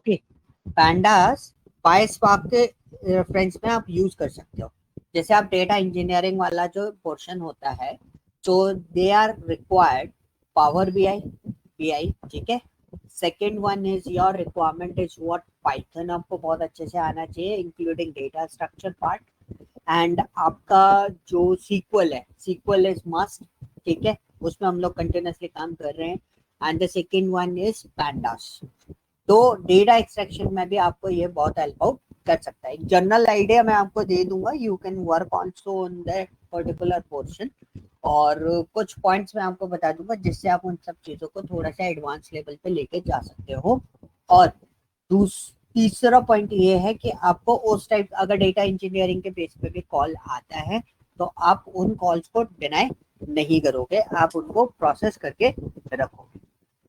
Okay, pandas पायस्पार्क के reference में आप यूज कर सकते हो। जैसे आप डेटा इंजीनियरिंग वाला जो पोर्शन होता है, तो they are required power BI, ठीक है। Second one is your requirement is what, python आपको बहुत अच्छे से आना चाहिए including data structure part, and आपका जो सीक्वल इज मस्ट, ठीक है, उसमें हम लोग कंटिन्यूसली काम कर रहे हैं। And the second one is pandas. तो डेटा एक्सट्रैक्शन में भी आपको ये बहुत हेल्प आउट कर सकता है। एक जनरल आइडिया मैं आपको दे दूंगा, you can work also on that particular portion, और कुछ पॉइंट्स मैं आपको बता दूंगा जिससे आप उन सब चीजों को थोड़ा सा एडवांस लेवल पे लेके जा सकते हो। और तीसरा पॉइंट ये है कि आपको उस टाइप, अगर डेटा इंजीनियरिंग के बेस पे भी कॉल आता है तो आप उन कॉल्स को डिनाई नहीं करोगे, आप उनको प्रोसेस करके रखोगे,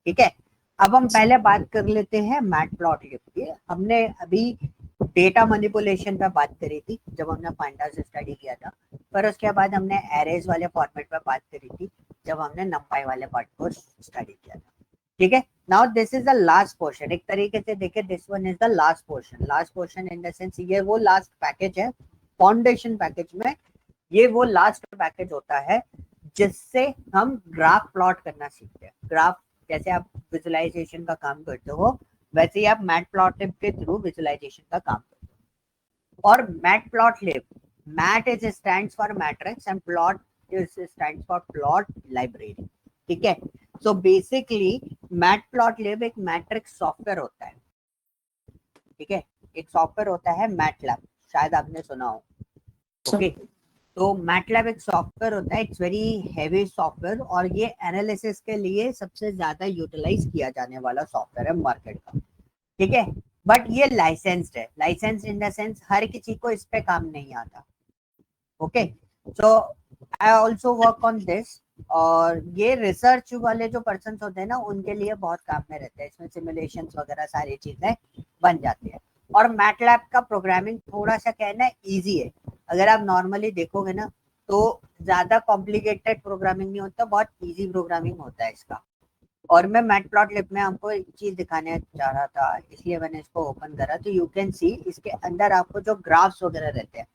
ठीक है। अब हम पहले बात कर लेते हैं मैटप्लॉटलिब की। हमने अभी डेटा मैनिपुलेशन पे बात करी थी जब हमने पांडास स्टडी किया था, पर उसके बाद हमने एरेज वाले फॉर्मेट पे बात करी थी जब हमने नंपाई वाले पार्ट को स्टडी किया था, ठीक है। Now this is the last portion, एक तरीके से देखे this one is the last portion in the sense ये वो लास्ट पैकेज है फाउंडेशन पैकेज में। ये वो लास्ट पैकेज होता है जिससे हम ग्राफ प्लॉट करना सीखते हैं। ग्राफ जैसे आप विजुअलाइजेशन का काम करते हो, वैसे ही आप मैटप्लॉटलिब के थ्रू विजुअलाइजेशन का काम करते हो। और matplotlib, mat is stands for matrix and plot is stands for plot library, ठीक है। सो बेसिकली मैटप्लॉटलिब एक मैट्रिक्स सॉफ्टवेयर होता है, ठीक है। एक सॉफ्टवेयर होता है मैटलैब, शायद आपने सुना हो, ओके। तो मैटलैब एक सॉफ्टवेयर होता है, इट्स वेरी हैवी सॉफ्टवेयर, और ये एनालिसिस के लिए सबसे ज्यादा यूटिलाइज किया जाने वाला सॉफ्टवेयर है मार्केट का, ठीक है। बट ये लाइसेंस्ड है, लाइसेंस इन द सेंस हर किसी को इस पे काम नहीं आता, okay. So I also work on this, और ये रिसर्च वाले जो पर्सन होते हैं ना उनके लिए बहुत काम में रहते हैं, इसमें सिमुलेशंस वगैरह सारी चीजें बन जाती है। और मैटलैब का प्रोग्रामिंग थोड़ा सा कहना ईजी है, अगर आप नॉर्मली देखोगे ना तो ज्यादा कॉम्प्लिकेटेड प्रोग्रामिंग नहीं होता, बहुत इजी प्रोग्रामिंग होता है इसका। और मैं मैटप्लॉटलिब में आपको एक चीज दिखाने चाह रहा था, इसलिए मैंने इसको ओपन करा, तो यू कैन सी इसके अंदर आपको जो ग्राफ्स वगैरह रहते हैं,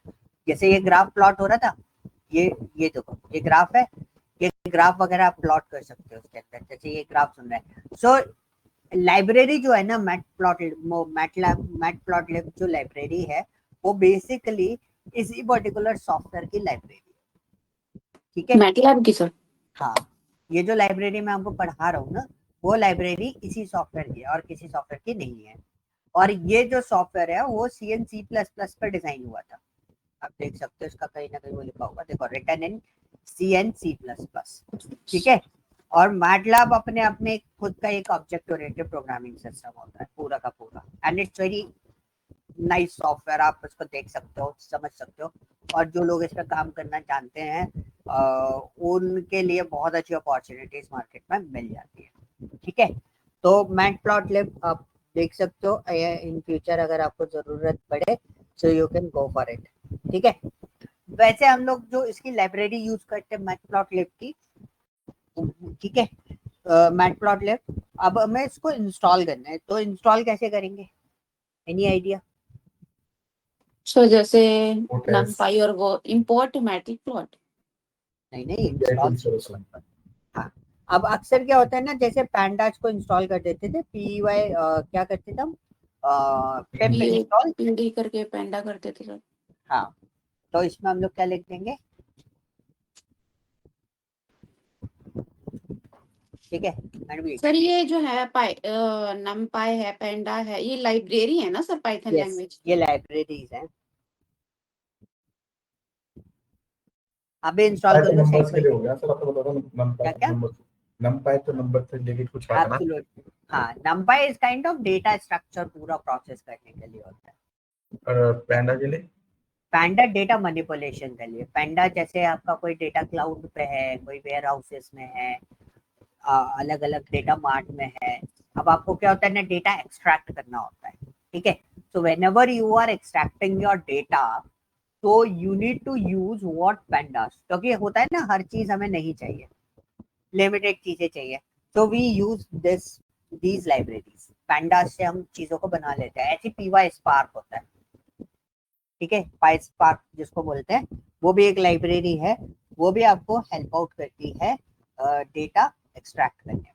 जैसे ये ग्राफ प्लॉट हो रहा था, ये देखो ये ग्राफ है, ये ग्राफ वगैरह आप प्लॉट कर सकते हो उसके अंदर, जैसे ये ग्राफ सुन रहे हैं। सो लाइब्रेरी जो है ना मैटप्लॉटलिब जो लाइब्रेरी है वो बेसिकली इसी पर्टिकुलर सॉफ्टवेयर की लाइब्रेरी है, ठीक है। मैटलैब की सर? हाँ, ये जो लाइब्रेरी मैं आपको पढ़ा रहा हूँ ना वो लाइब्रेरी इसी सॉफ्टवेयर की है और किसी सॉफ्टवेयर की नहीं है। और ये जो सॉफ्टवेयर है वो C++ पर डिजाइन हुआ था, आप देख सकते हो इसका कहीं ना कहीं वो लिखा होगा, देखो रिटन इन C++, ठीक है। और मैटलैब अपने आप में खुद का एक ऑब्जेक्ट ओरिएंटेड प्रोग्रामिंग सिस्टम होता है पूरा का पूरा, and it's very nice software, आप इसको देख सकते हो, समझ सकते हो। और जो लोग इस पर काम करना जानते हैं उनके लिए बहुत अच्छी अपॉर्चुनिटीज मार्केट में मिल जाती है, ठीक है। तो मैटप्लॉटलिब आप देख सकते हो, इन फ्यूचर अगर आपको जरूरत पड़े so you can go for it, ठीक है। वैसे हम लोग जो इसकी लाइब्रेरी यूज करते हैं मैटप्लॉटलिब की, ठीक है, मैटप्लॉटलिब, अब हमें इसको इंस्टॉल करना है, तो इंस्टॉल कैसे करेंगे, एनी आइडिया? सो जैसे नमपाई और वो इंपोर्ट मैटप्लॉट? नहीं इंस्टॉल, हाँ। अब अक्सर क्या होता है ना, जैसे पैंडास को इंस्टॉल कर देते थे, पीवाई क्या करते थे हम, पिप इंस्टॉल, पीडी करके पैंडा करते थे सर। हाँ। तो इसमें हम लोग क्या लिख देंगे, ठीक है। सर ये जो है नमपाई है, पैंडा है, ये लाइब्रेरी है ना सर पाइथन लैंग्वेज? ये लाइब्रेरीज हैं, अभी इंस्टॉल कर लो, नंबर्स के लिए हो गया सर, आपको बता रहा हूं क्या नंपाई तो नंबर से रिलेटेड कुछ आता है ना। हाँ, नंपाई is kind of data structure पूरा प्रोसेस करने के लिए होता है। और पैंडा के लिए, पैंडा डेटा मैनिपुलेशन के लिए, पैंडा जैसे आपका कोई डेटा क्लाउड पे है, कोई वेयर हाउसेस में है, अलग अलग डेटा मार्ट में है। अब आपको क्या होता है ना, डेटा एक्सट्रैक्ट करना होता है, ठीक है। So whenever you are extracting your data, तो you need to use what pandas, क्योंकि होता है ना हर चीज हमें नहीं चाहिए, लिमिटेड चीजें चाहिए, तो we use this these libraries. pandas से हम चीजों को बना लेते हैं. ऐसे PySpark होता है, ठीक है. PySpark जिसको बोलते हैं वो भी एक लाइब्रेरी है, वो भी आपको हेल्प आउट करती है डेटा एक्सट्रैक्ट करने में.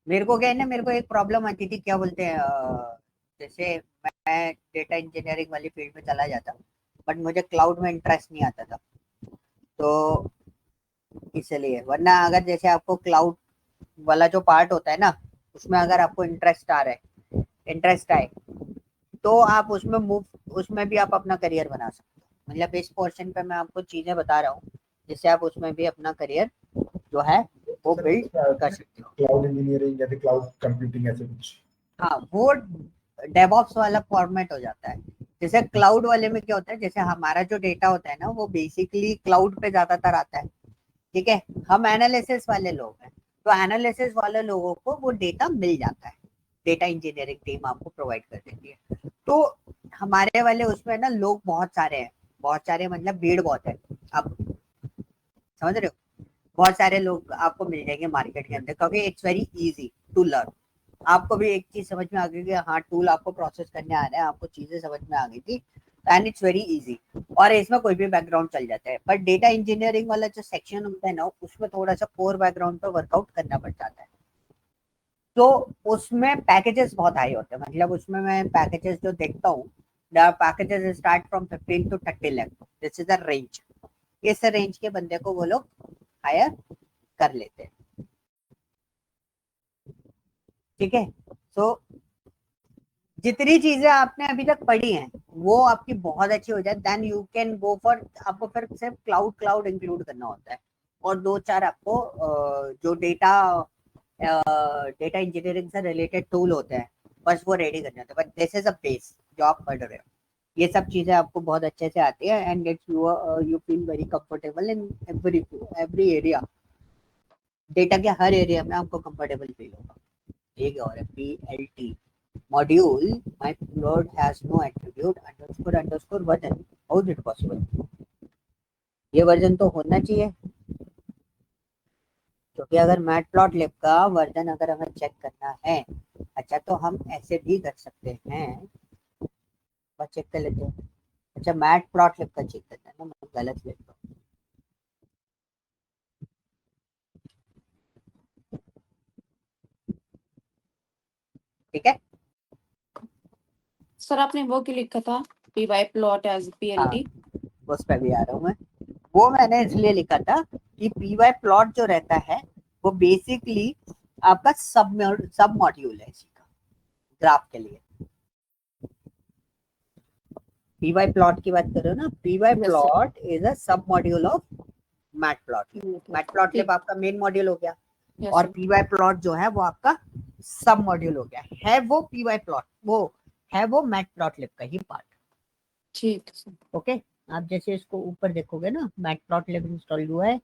मेरे को क्या है ना, मेरे को एक प्रॉब्लम आती थी, क्या बोलते हैं, जैसे मैं डेटा इंजीनियरिंग वाली फील्ड में चला जाता, बट मुझे क्लाउड में इंटरेस्ट नहीं आता था, तो इसलिए. वरना अगर जैसे आपको क्लाउड वाला जो पार्ट होता है ना, उसमें अगर आपको इंटरेस्ट आए तो आप उसमें भी आप अपना करियर बना सकते हो. मतलब इस पोर्शन पे मैं आपको चीजें बता रहा हूँ जिससे आप उसमें भी अपना करियर जो है वो बिल्ड कर सकते हो. क्लाउड इंजीनियरिंग या फिर क्लाउड कंप्यूटिंग ऐसे कुछ. हाँ, वो डेवऑप्स वाला फॉर्मेट हो जाता है. जैसे क्लाउड वाले में क्या होता है, जैसे हमारा जो डेटा होता है ना, वो बेसिकली क्लाउड पे ज्यादातर आता है, ठीक है. हम एनालिसिस वाले लोग हैं, तो एनालिसिस वाले लोगों को वो डेटा मिल जाता है, डेटा इंजीनियरिंग टीम आपको प्रोवाइड कर देती है. तो हमारे वाले उसमें ना लोग बहुत सारे हैं, बहुत सारे मतलब भीड़ बहुत है. आप समझ रहे हो, बहुत सारे लोग आपको मिल जाएंगे मार्केट के अंदर, क्योंकि it's very easy to learn. आपको भी एक चीज समझ में आ गई कि हाँ, टूल आपको प्रोसेस करने आ रहा है, आपको चीजें समझ में आ गई थी, एंड इट्स वेरी इजी. और इसमें कोई भी बैकग्राउंड चल जाता है. पर डेटा इंजीनियरिंग वाला जो सेक्शन होता है ना, उसमें थोड़ा सा कोर बैकग्राउंड पर वर्कआउट करना पड़ जाता है. तो उसमें पैकेजेस बहुत हाई होते हैं. मतलब उसमें मैं पैकेजेस जो देखता हूँ, the packages start from 15 to 30 lakh. This is the range. इस रेंज के बंदे को वो लोग हायर कर लेते हैं, ठीक है. सो जितनी चीजें आपने अभी तक पढ़ी हैं वो आपकी बहुत अच्छी हो जाए, then you can go for. आपको फिर सिर्फ क्लाउड इंक्लूड करना होता है, और दो चार आपको जो डेटा इंजीनियरिंग से रिलेटेड टूल होते हैं, बस वो रेडी करने होते हैं. But this is a base जो आप पढ़ रहे हो. ये सब चीजें आपको बहुत अच्छे से आती है, and it's you feel very comfortable in every area. Data के हर एरिया में आपको कंफर्टेबल फील होगा. एक और है PLT module. My plot has no attribute underscore version. How is it possible? ये वर्जन तो होना चाहिए, क्योंकि अगर मैटप्लॉटलिब का वर्जन अगर हमें चेक करना है, अच्छा, तो हम ऐसे भी कर सकते हैं. बस चेक कर लेते हैं. अच्छा, मैटप्लॉटलिब का चेक करना है ना, मैं गलत लेता हूँ, ठीक है. सर आपने वो क्यों लिखा था, py plot as हाँ, plt? उस पर भी आ रहा हूँ मैं. वो मैंने इसलिए लिखा था कि PY प्लॉट जो रहता है वो बेसिकली आपका सब मॉड्यूल है इसी का, ग्राफ के लिए. PY प्लॉट की बात कर रहे हो ना, PY Yes, sir. Plot is a sub module of matplotlib. Okay. Matplotlib आपका मेन मॉड्यूल हो गया, Yes, और sir. PY प्लॉट जो है वो आपका सब मॉड्यूल हो गया है. वो PY प्लॉट वो है वो मैटप्लॉटलिब का ही पार्ट. ठीक है सर. ओके. आप जैसे इसको ऊपर देखोगे ना, मैटप्लॉटलिब इंस्टॉल हुआ है,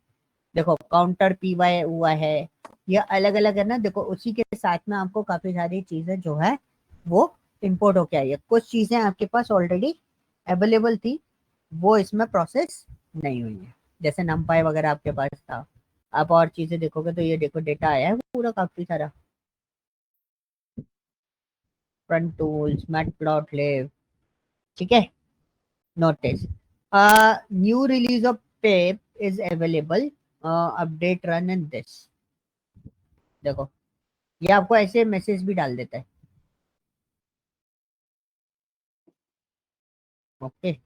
देखो काउंटर PY हुआ है, ये अलग अलग है ना. देखो उसी के साथ में आपको काफी सारी चीजें जो है वो इंपोर्ट होके आई है. कुछ चीजें आपके पास ऑलरेडी अवेलेबल थी, वो इसमें प्रोसेस नहीं हुई है. जैसे नमपाई वगैरह आपके पास था. आप और चीजें देखोगे तो ये देखो डेटा आया है पूरा काफी सारा. फ्रंट टूल्स, मैटप्लॉटलिब, ठीक है. Notice, new release of PEP is available. Update run in this. देखो ये आपको ऐसे मैसेज भी डाल देता है. ओके.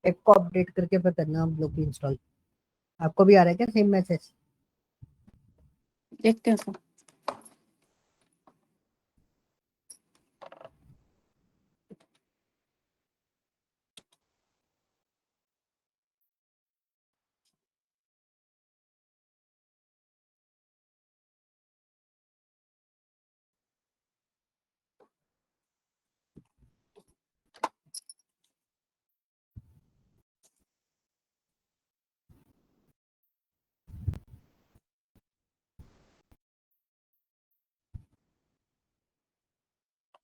ऐप को अपडेट करके फिर करना हम लोग भी इंस्टॉल. आपको भी आ रहा है क्या सेम मैसेज? देखते हैं सर.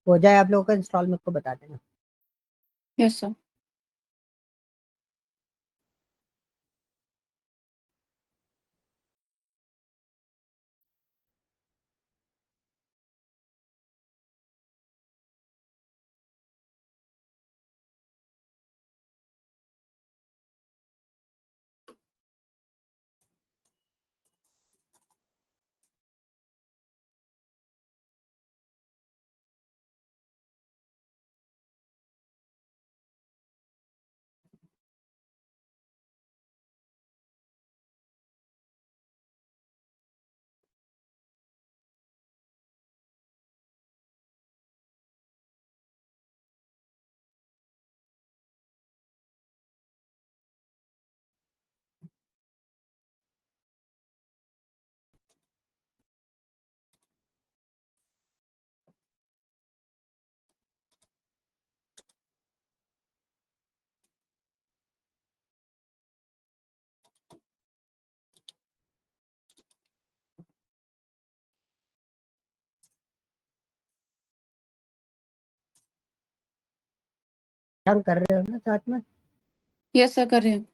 हो जाए आप लोगों का इंस्टॉल, मेरे को बता देना। Yes sir. काम कर रहे हो ना साथ में? यस सर, कर रहे हैं।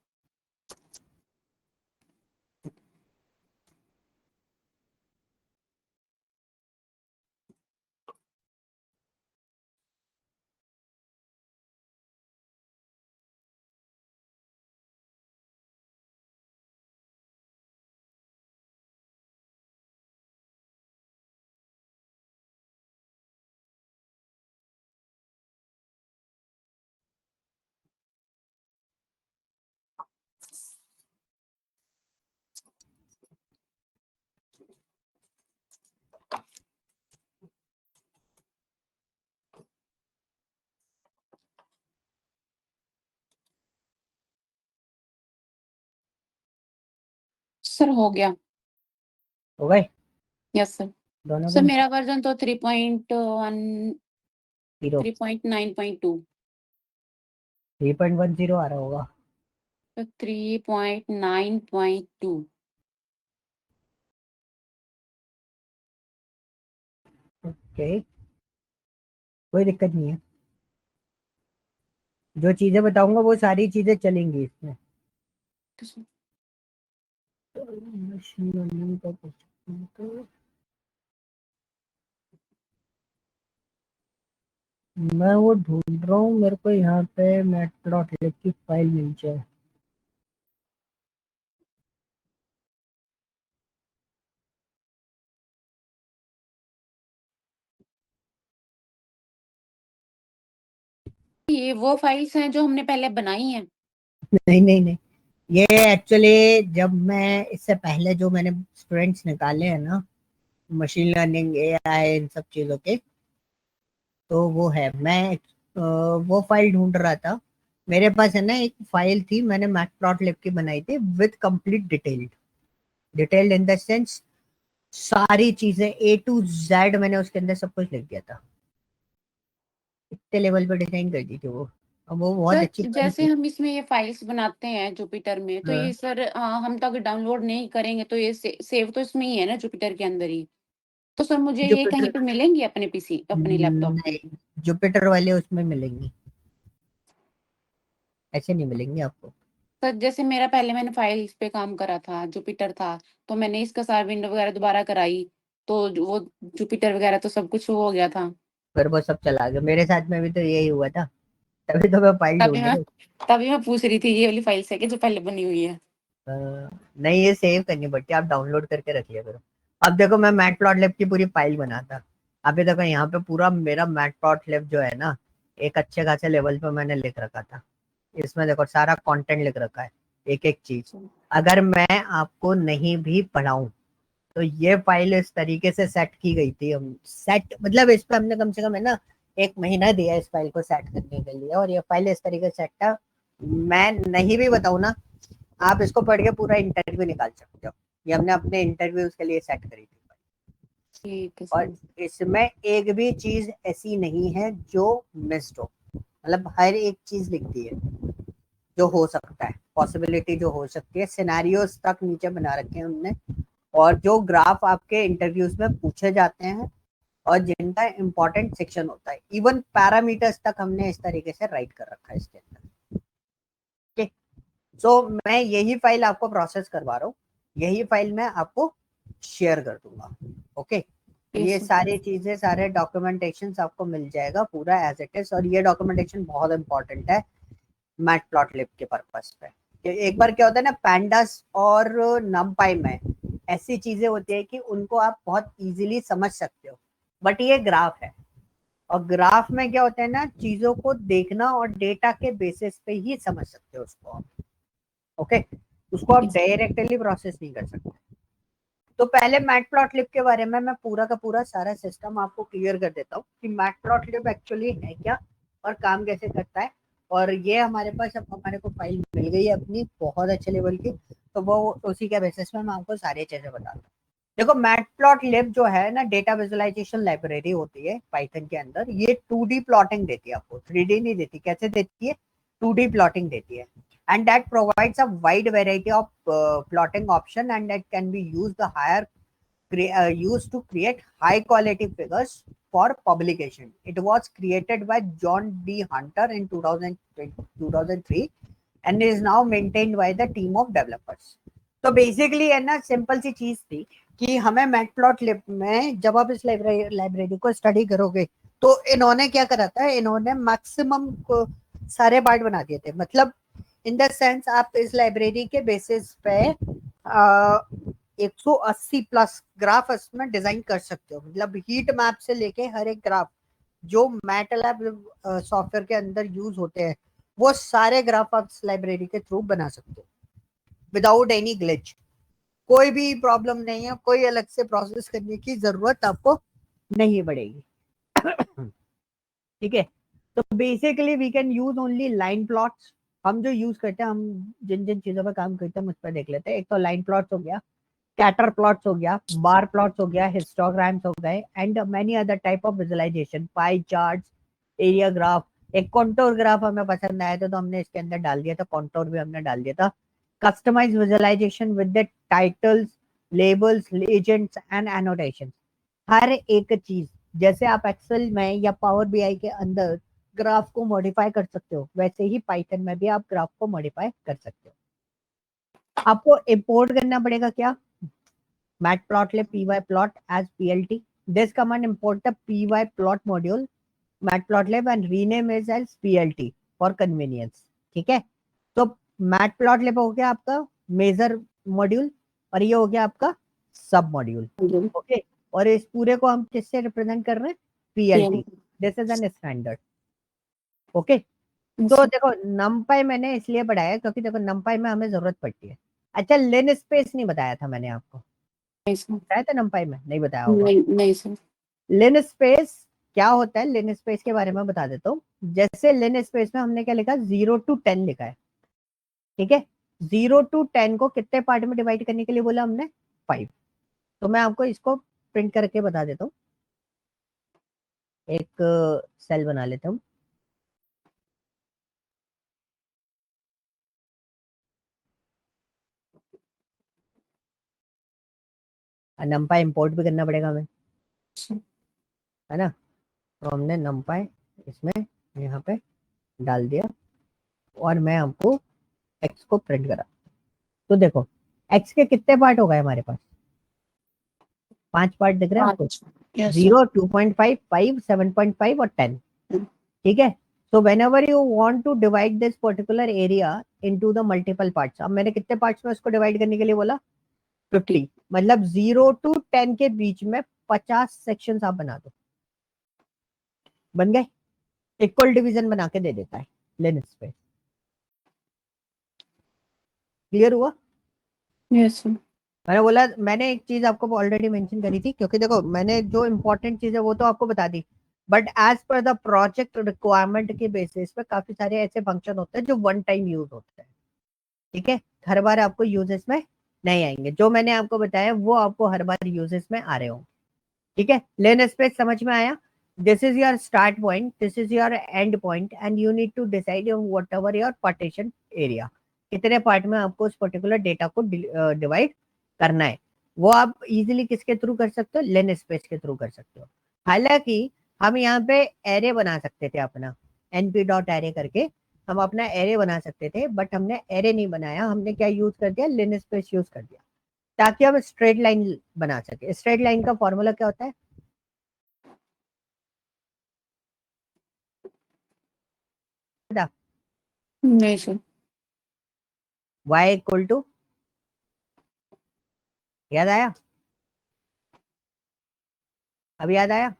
सर हो गया। हो गए यस सर। दोनों सर के? मेरा वर्जन तो 3.1 0 3.9.2 3.10 आ रहा होगा। 3.9.2। ओके, कोई दिक्कत नहीं है। जो चीजें बताऊंगा वो सारी चीजें चलेंगी इसमें। मशीन लर्निंग का कुछ मैं वो ढूंढ रहा हूँ, मेरे को यहाँ पे मैटप्लॉटलिब की फाइल मिल जाए। ये वो फाइल्स हैं जो हमने पहले बनाई हैं। नहीं नहीं नहीं, ये एक्चुअली जब मैं इससे पहले जो मैंने स्टूडेंट्स निकाले हैं ना, मशीन लर्निंग एआई इन सब चीजों के, तो वो है। मैं वो फाइल ढूंढ रहा था। मेरे पास है ना एक फाइल थी, मैंने मैटप्लॉटलिब की बनाई थी with complete detailed. Detailed in the sense सारी चीजें A to Z मैंने उसके अंदर सब कुछ लिख दिया था। इतने लेवल पे डिजाइन कर दी थी वो। अब वो बहुत सर अच्छी फाइल जैसे थी। हम इसमें ये फाइल्स बनाते हैं जुपिटर में, तो ये हाँ, सर हम तो अगर डाउनलोड नहीं करेंगे तो ये सेव तो इसमें ही है ना, जुपिटर के अंदर ही। तो सर मुझे ये कहीं जुपिटर पे मिलेंगी अपने पीसी, अपने लैपटॉप पे? नहीं, जुपिटर वाले उसमें मिलेंगी, ऐसे नहीं मिलेंगे आपको। सर जैसे मेरा पहले मैंने फाइल्स पे काम करा था, जुपिटर था, तो मैंने इसका सारा विंडो वगैरह दोबारा कराई, तो वो जुपिटर वगैरह तो सब कुछ वो हो गया था। फिर वो सब चला गया, मेरे साथ में भी तो यही हुआ था, तभी तो मैं फाइल तभी ढूंढ मैं रहा हूँ। तभी मैं पूछ रही थी ये वाली फाइल्स है कि जो पहले बनी हुई है। अ, नहीं, ये सेव करनी पड़ती है, आप डाउनलोड करके रख लिया करो। अब देखो, मैं मैटप्लॉटलिब की पूरी फाइल बनाता। अभी देखो यहाँ पे पूरा मेरा मैटप्लॉटलिब जो है ना, एक अच्छे खासे लेवल पे मैंने लिख रखा था। इसमें देखो सारा कंटेंट लिख रखा है, एक एक चीज। अगर मैं आपको नहीं भी पढ़ाऊं तो ये फाइल इस तरीके से सेट की गई थी। हम सेट मतलब इस पे हमने कम से कम है ना 1 महीना दिया इस फाइल को सेट करने के लिए, और ये फाइल इस तरीके से सेट था। मैं नहीं भी बताऊं ना, आप इसको पढ़ के पूरा इंटरव्यू निकाल सकते हो। ये हमने अपने इंटरव्यूज के लिए सेट करी थी। ठीक है और सर। इसमें एक भी चीज ऐसी नहीं है जो मिस्ड हो, मतलब हर एक चीज लिखती है जो हो सकता है, पॉसिबिलिटी जो हो सकती है, सिनेरियोस तक नीचे बना रखे हैं हमने। और जो ग्राफ आपके इंटरव्यूज में पूछे जाते हैं और जिनका इंपॉर्टेंट सेक्शन होता है, इवन पैरामीटर्स तक हमने इस तरीके से राइट कर रखा है इसके अंदर। ओके, सो मैं यही फाइल आपको प्रोसेस करवा रहा हूँ, यही फाइल मैं आपको शेयर कर दूंगा। ओके, ये सारी चीजें, सारे डॉक्यूमेंटेशन आपको मिल जाएगा पूरा एज इट इज। और ये डॉक्यूमेंटेशन बहुत इंपॉर्टेंट है मैटप्लॉटलिब के पर्पस पे। एक बार क्या होता है ना, पैंडास और नमपाई में ऐसी चीजें होती है कि उनको आप बहुत इजीली समझ सकते हो, बट ये ग्राफ है, और ग्राफ में क्या होता है ना, चीजों को देखना और डेटा के बेसिस पे ही समझ सकते हो उसको आप। ओके, उसको आप डायरेक्टली प्रोसेस नहीं कर सकते। तो पहले मैटप्लॉटलिब के बारे में मैं पूरा का पूरा सारा सिस्टम आपको क्लियर कर देता हूँ कि मैटप्लॉटलिब एक्चुअली है क्या और काम कैसे करता है। और ये हमारे पास अब हमारे को फाइल मिल गई है अपनी बहुत अच्छे लेवल की, तो वो उसी के बेसिस में मैं आपको सारी चीजें बताता हूँ। देखो, मैटप्लॉटलिब जो है ना, डेटा विजुअलाइजेशन लाइब्रेरी होती है पाइथन के अंदर। ये 2D प्लॉटिंग देती है आपको, 3D नहीं देती। कैसे देती है? 2D प्लॉटिंग देती है, and that provides a wide variety of plotting option, and that can be used to create high quality figures for publication. It was created by John D. Hunter in 2003 and is now maintained by the team of developers. तो basically है ना, simple सी चीज थी कि हमें matplotlib में जब आप इस लाइब्रेरी को स्टडी करोगे तो इन्होंने क्या करा था, इन्होंने मैक्सिमम सारे पार्ट बना दिए थे। मतलब इन द सेंस आप इस लाइब्रेरी के बेसिस पे 180 प्लस ग्राफ इसमें डिजाइन कर सकते हो। मतलब हीट मैप से लेके हर एक ग्राफ जो मैटलैब सॉफ्टवेयर के अंदर यूज होते हैं, वो सारे ग्राफ आप इस लाइब्रेरी के थ्रू बना सकते हो विदाउट एनी ग्लिच। कोई भी प्रॉब्लम नहीं है, कोई अलग से प्रोसेस करने की जरूरत आपको नहीं पड़ेगी। ठीक है, तो basically we can use only line plots. हम जो यूज करते हैं, हम जिन जिन चीजों पर काम करते हैं उस पर देख लेते हैं। एक तो लाइन प्लॉट्स हो गया, स्कैटर प्लॉट्स हो गया, बार प्लॉट्स हो गया, हिस्टोग्राम्स हो गए, and many other type of visualisation, pie charts, area graph. एक कॉन्टोर ग्राफ हमें पसंद आया था तो हमने इसके अंदर डाल दिया था, कॉन्टोर भी हमने डाल दिया था। Customize visualization with the titles, labels, legends and annotation. हर एक चीज, जैसे आप एक्सेल में या पावर बीआई के अंदर ग्राफ को मॉडिफाई कर सकते हो, वैसे ही पाइथन में भी आप ग्राफ को मॉडिफाई कर सकते हो। आपको इंपोर्ट करना पड़ेगा क्या? Matplotlib pyplot as plt. This command import the pyplot module matplotlib and rename it as plt for convenience. ठीक है, तो मैटप्लॉटलिब हो गया आपका मेजर मॉड्यूल और ये हो गया आपका सब मॉड्यूल। ओके, और इस पूरे को हम किससे रिप्रेजेंट कर रहे हैं? PLT. This is an standard. Okay, तो देखो नमपाई मैंने इसलिए बढ़ाया क्योंकि देखो नमपाई में हमें जरूरत पड़ती है। अच्छा, लिन स्पेस नहीं बताया था मैंने आपको, बताया था नमपाई में? नहीं बताया होगा। नहीं सर। लिन स्पेस क्या होता है? लिन स्पेस के बारे में बता देता हूँ। जैसे लिन स्पेस में हमने क्या लिखा, 0 to 10 लिखा है। ठीक है, 0 to 10 को कितने पार्ट में डिवाइड करने के लिए बोला हमने? 5। तो मैं आपको इसको प्रिंट करके बता देता हूँ। एक सेल बना लेता हूँ। नमपाई इंपोर्ट भी करना पड़ेगा हमें, है ना? तो हमने नमपाई इसमें यहाँ पे डाल दिया और मैं आपको एक्स को प्रिंट करा। तो देखो एक्स के कितने पार्ट हो गए हमारे पास? 5 पार्ट दिख रहे हैं आपको? 0, 2.5, 5, 7.5 और 10। ठीक है, so whenever you want to divide this particular area into the multiple parts, अब मैंने कितने पार्ट्स में उसको डिवाइड करने के लिए बोला? 50। मतलब 0 to 10 के बीच में 50 सेक्शंस आप बना दो, बन गए। इक्वल डिवीजन बना के दे देता है लिनक्स पे। क्लियर हुआ? Yes sir. मैंने बोला, मैंने एक चीज आपको ऑलरेडी मेंशन करी थी, क्योंकि देखो मैंने जो इंपॉर्टेंट चीज है वो तो आपको बता दी, but as per the project requirement के बेसिस पे काफी सारे ऐसे फंक्शन होते हैं जो वन टाइम यूज होते हैं। ठीक है, हर बार आपको यूजेस में नहीं आएंगे। जो मैंने आपको बताया वो आपको हर बार यूजेस में आ रहे होंगे। ठीक है, लेन स्पेस समझ में आया? This is your start point, this is your end point, and you need to decide whatever your partition area, कितने पार्ट में आपको उस पर्टिकुलर डेटा को डिवाइड करना है। वो आप इजीली किसके थ्रू कर सकते हो? लेन स्पेस के थ्रू कर सकते हो। हालांकि हम यहाँ पे एरे बना सकते थे अपना, np डॉट एरे करके हम अपना एरे बना सकते थे, बट हमने एरे नहीं बनाया, हमने क्या यूज कर दिया, लिनस्पेस यूज कर दिया ताकि हम स्ट्रेट लाइन बना सके। स्ट्रेट लाइन का फॉर्मूला क्या होता है? नहीं सर। y इक्वल टू, याद आया? अब याद आया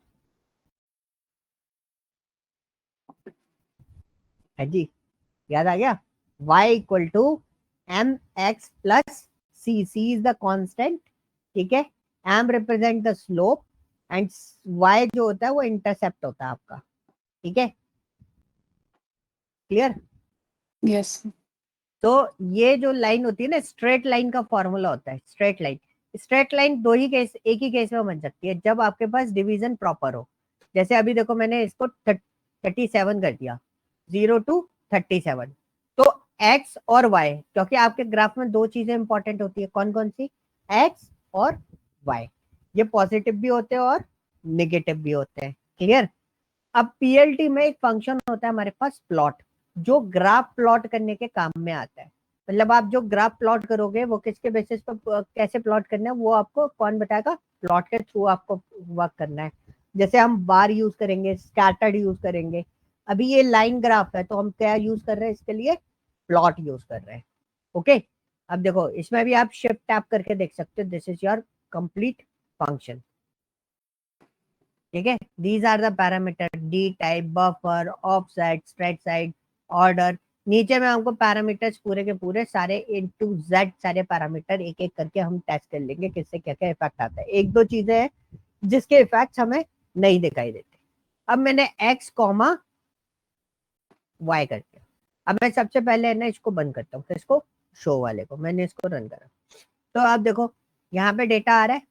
है जी? याद आ गया? y equal to m x plus c, c is the constant, ठीक है, m represent the slope and y जो होता है वो इंटरसेप्ट होता है आपका, ठीक है, क्लियर? यस। तो ये जो लाइन होती है ना, स्ट्रेट लाइन का फॉर्मूला होता है स्ट्रेट लाइन। स्ट्रेट लाइन दो ही केस, एक ही केस में बन सकती है, जब आपके पास डिवीजन प्रॉपर हो। जैसे अभी देखो मैंने इसको 37 कर दिया, 0 to 37। तो एक्स और वाई, क्योंकि आपके ग्राफ में दो चीजें इंपॉर्टेंट होती है, कौन कौन सी? एक्स और वाई। ये पॉजिटिव भी होते हैं और निगेटिव भी होते हैं, क्लियर? अब पीएलटी में एक फंक्शन होता है हमारे पास, प्लॉट, जो ग्राफ प्लॉट करने के काम में आता है। मतलब आप जो ग्राफ प्लॉट करोगे वो किसके बेसिस पर कैसे प्लॉट करना है वो आपको कौन बताएगा? प्लॉट के थ्रू आपको वर्क करना है। जैसे हम बार यूज करेंगे, स्कैटर्ड यूज करेंगे। अभी ये लाइन ग्राफ है तो हम क्या यूज कर रहे हैं इसके लिए? प्लॉट यूज कर रहे हैं, ओके। अब देखो इसमें भी आप शिफ्ट टैप करके देख सकते हो, this is your complete function, ठीक है। These are the parameter, d type, buffer, offset, straight side, order. नीचे में हमको पैरामीटर्स पूरे के पूरे सारे A to Z सारे पैरामीटर एक एक करके हम टेस्ट कर लेंगे किससे क्या क्या इफेक्ट आता है। एक दो चीजें हैं जिसके इफेक्ट हमें नहीं दिखाई देते। अब मैंने x कॉमा y कर दिया। अब मैं सबसे पहले है ना इसको बंद करता हूँ, इसको शो वाले को मैंने इसको रन करा। तो आप देखो यहाँ पे डेटा आ रहा है,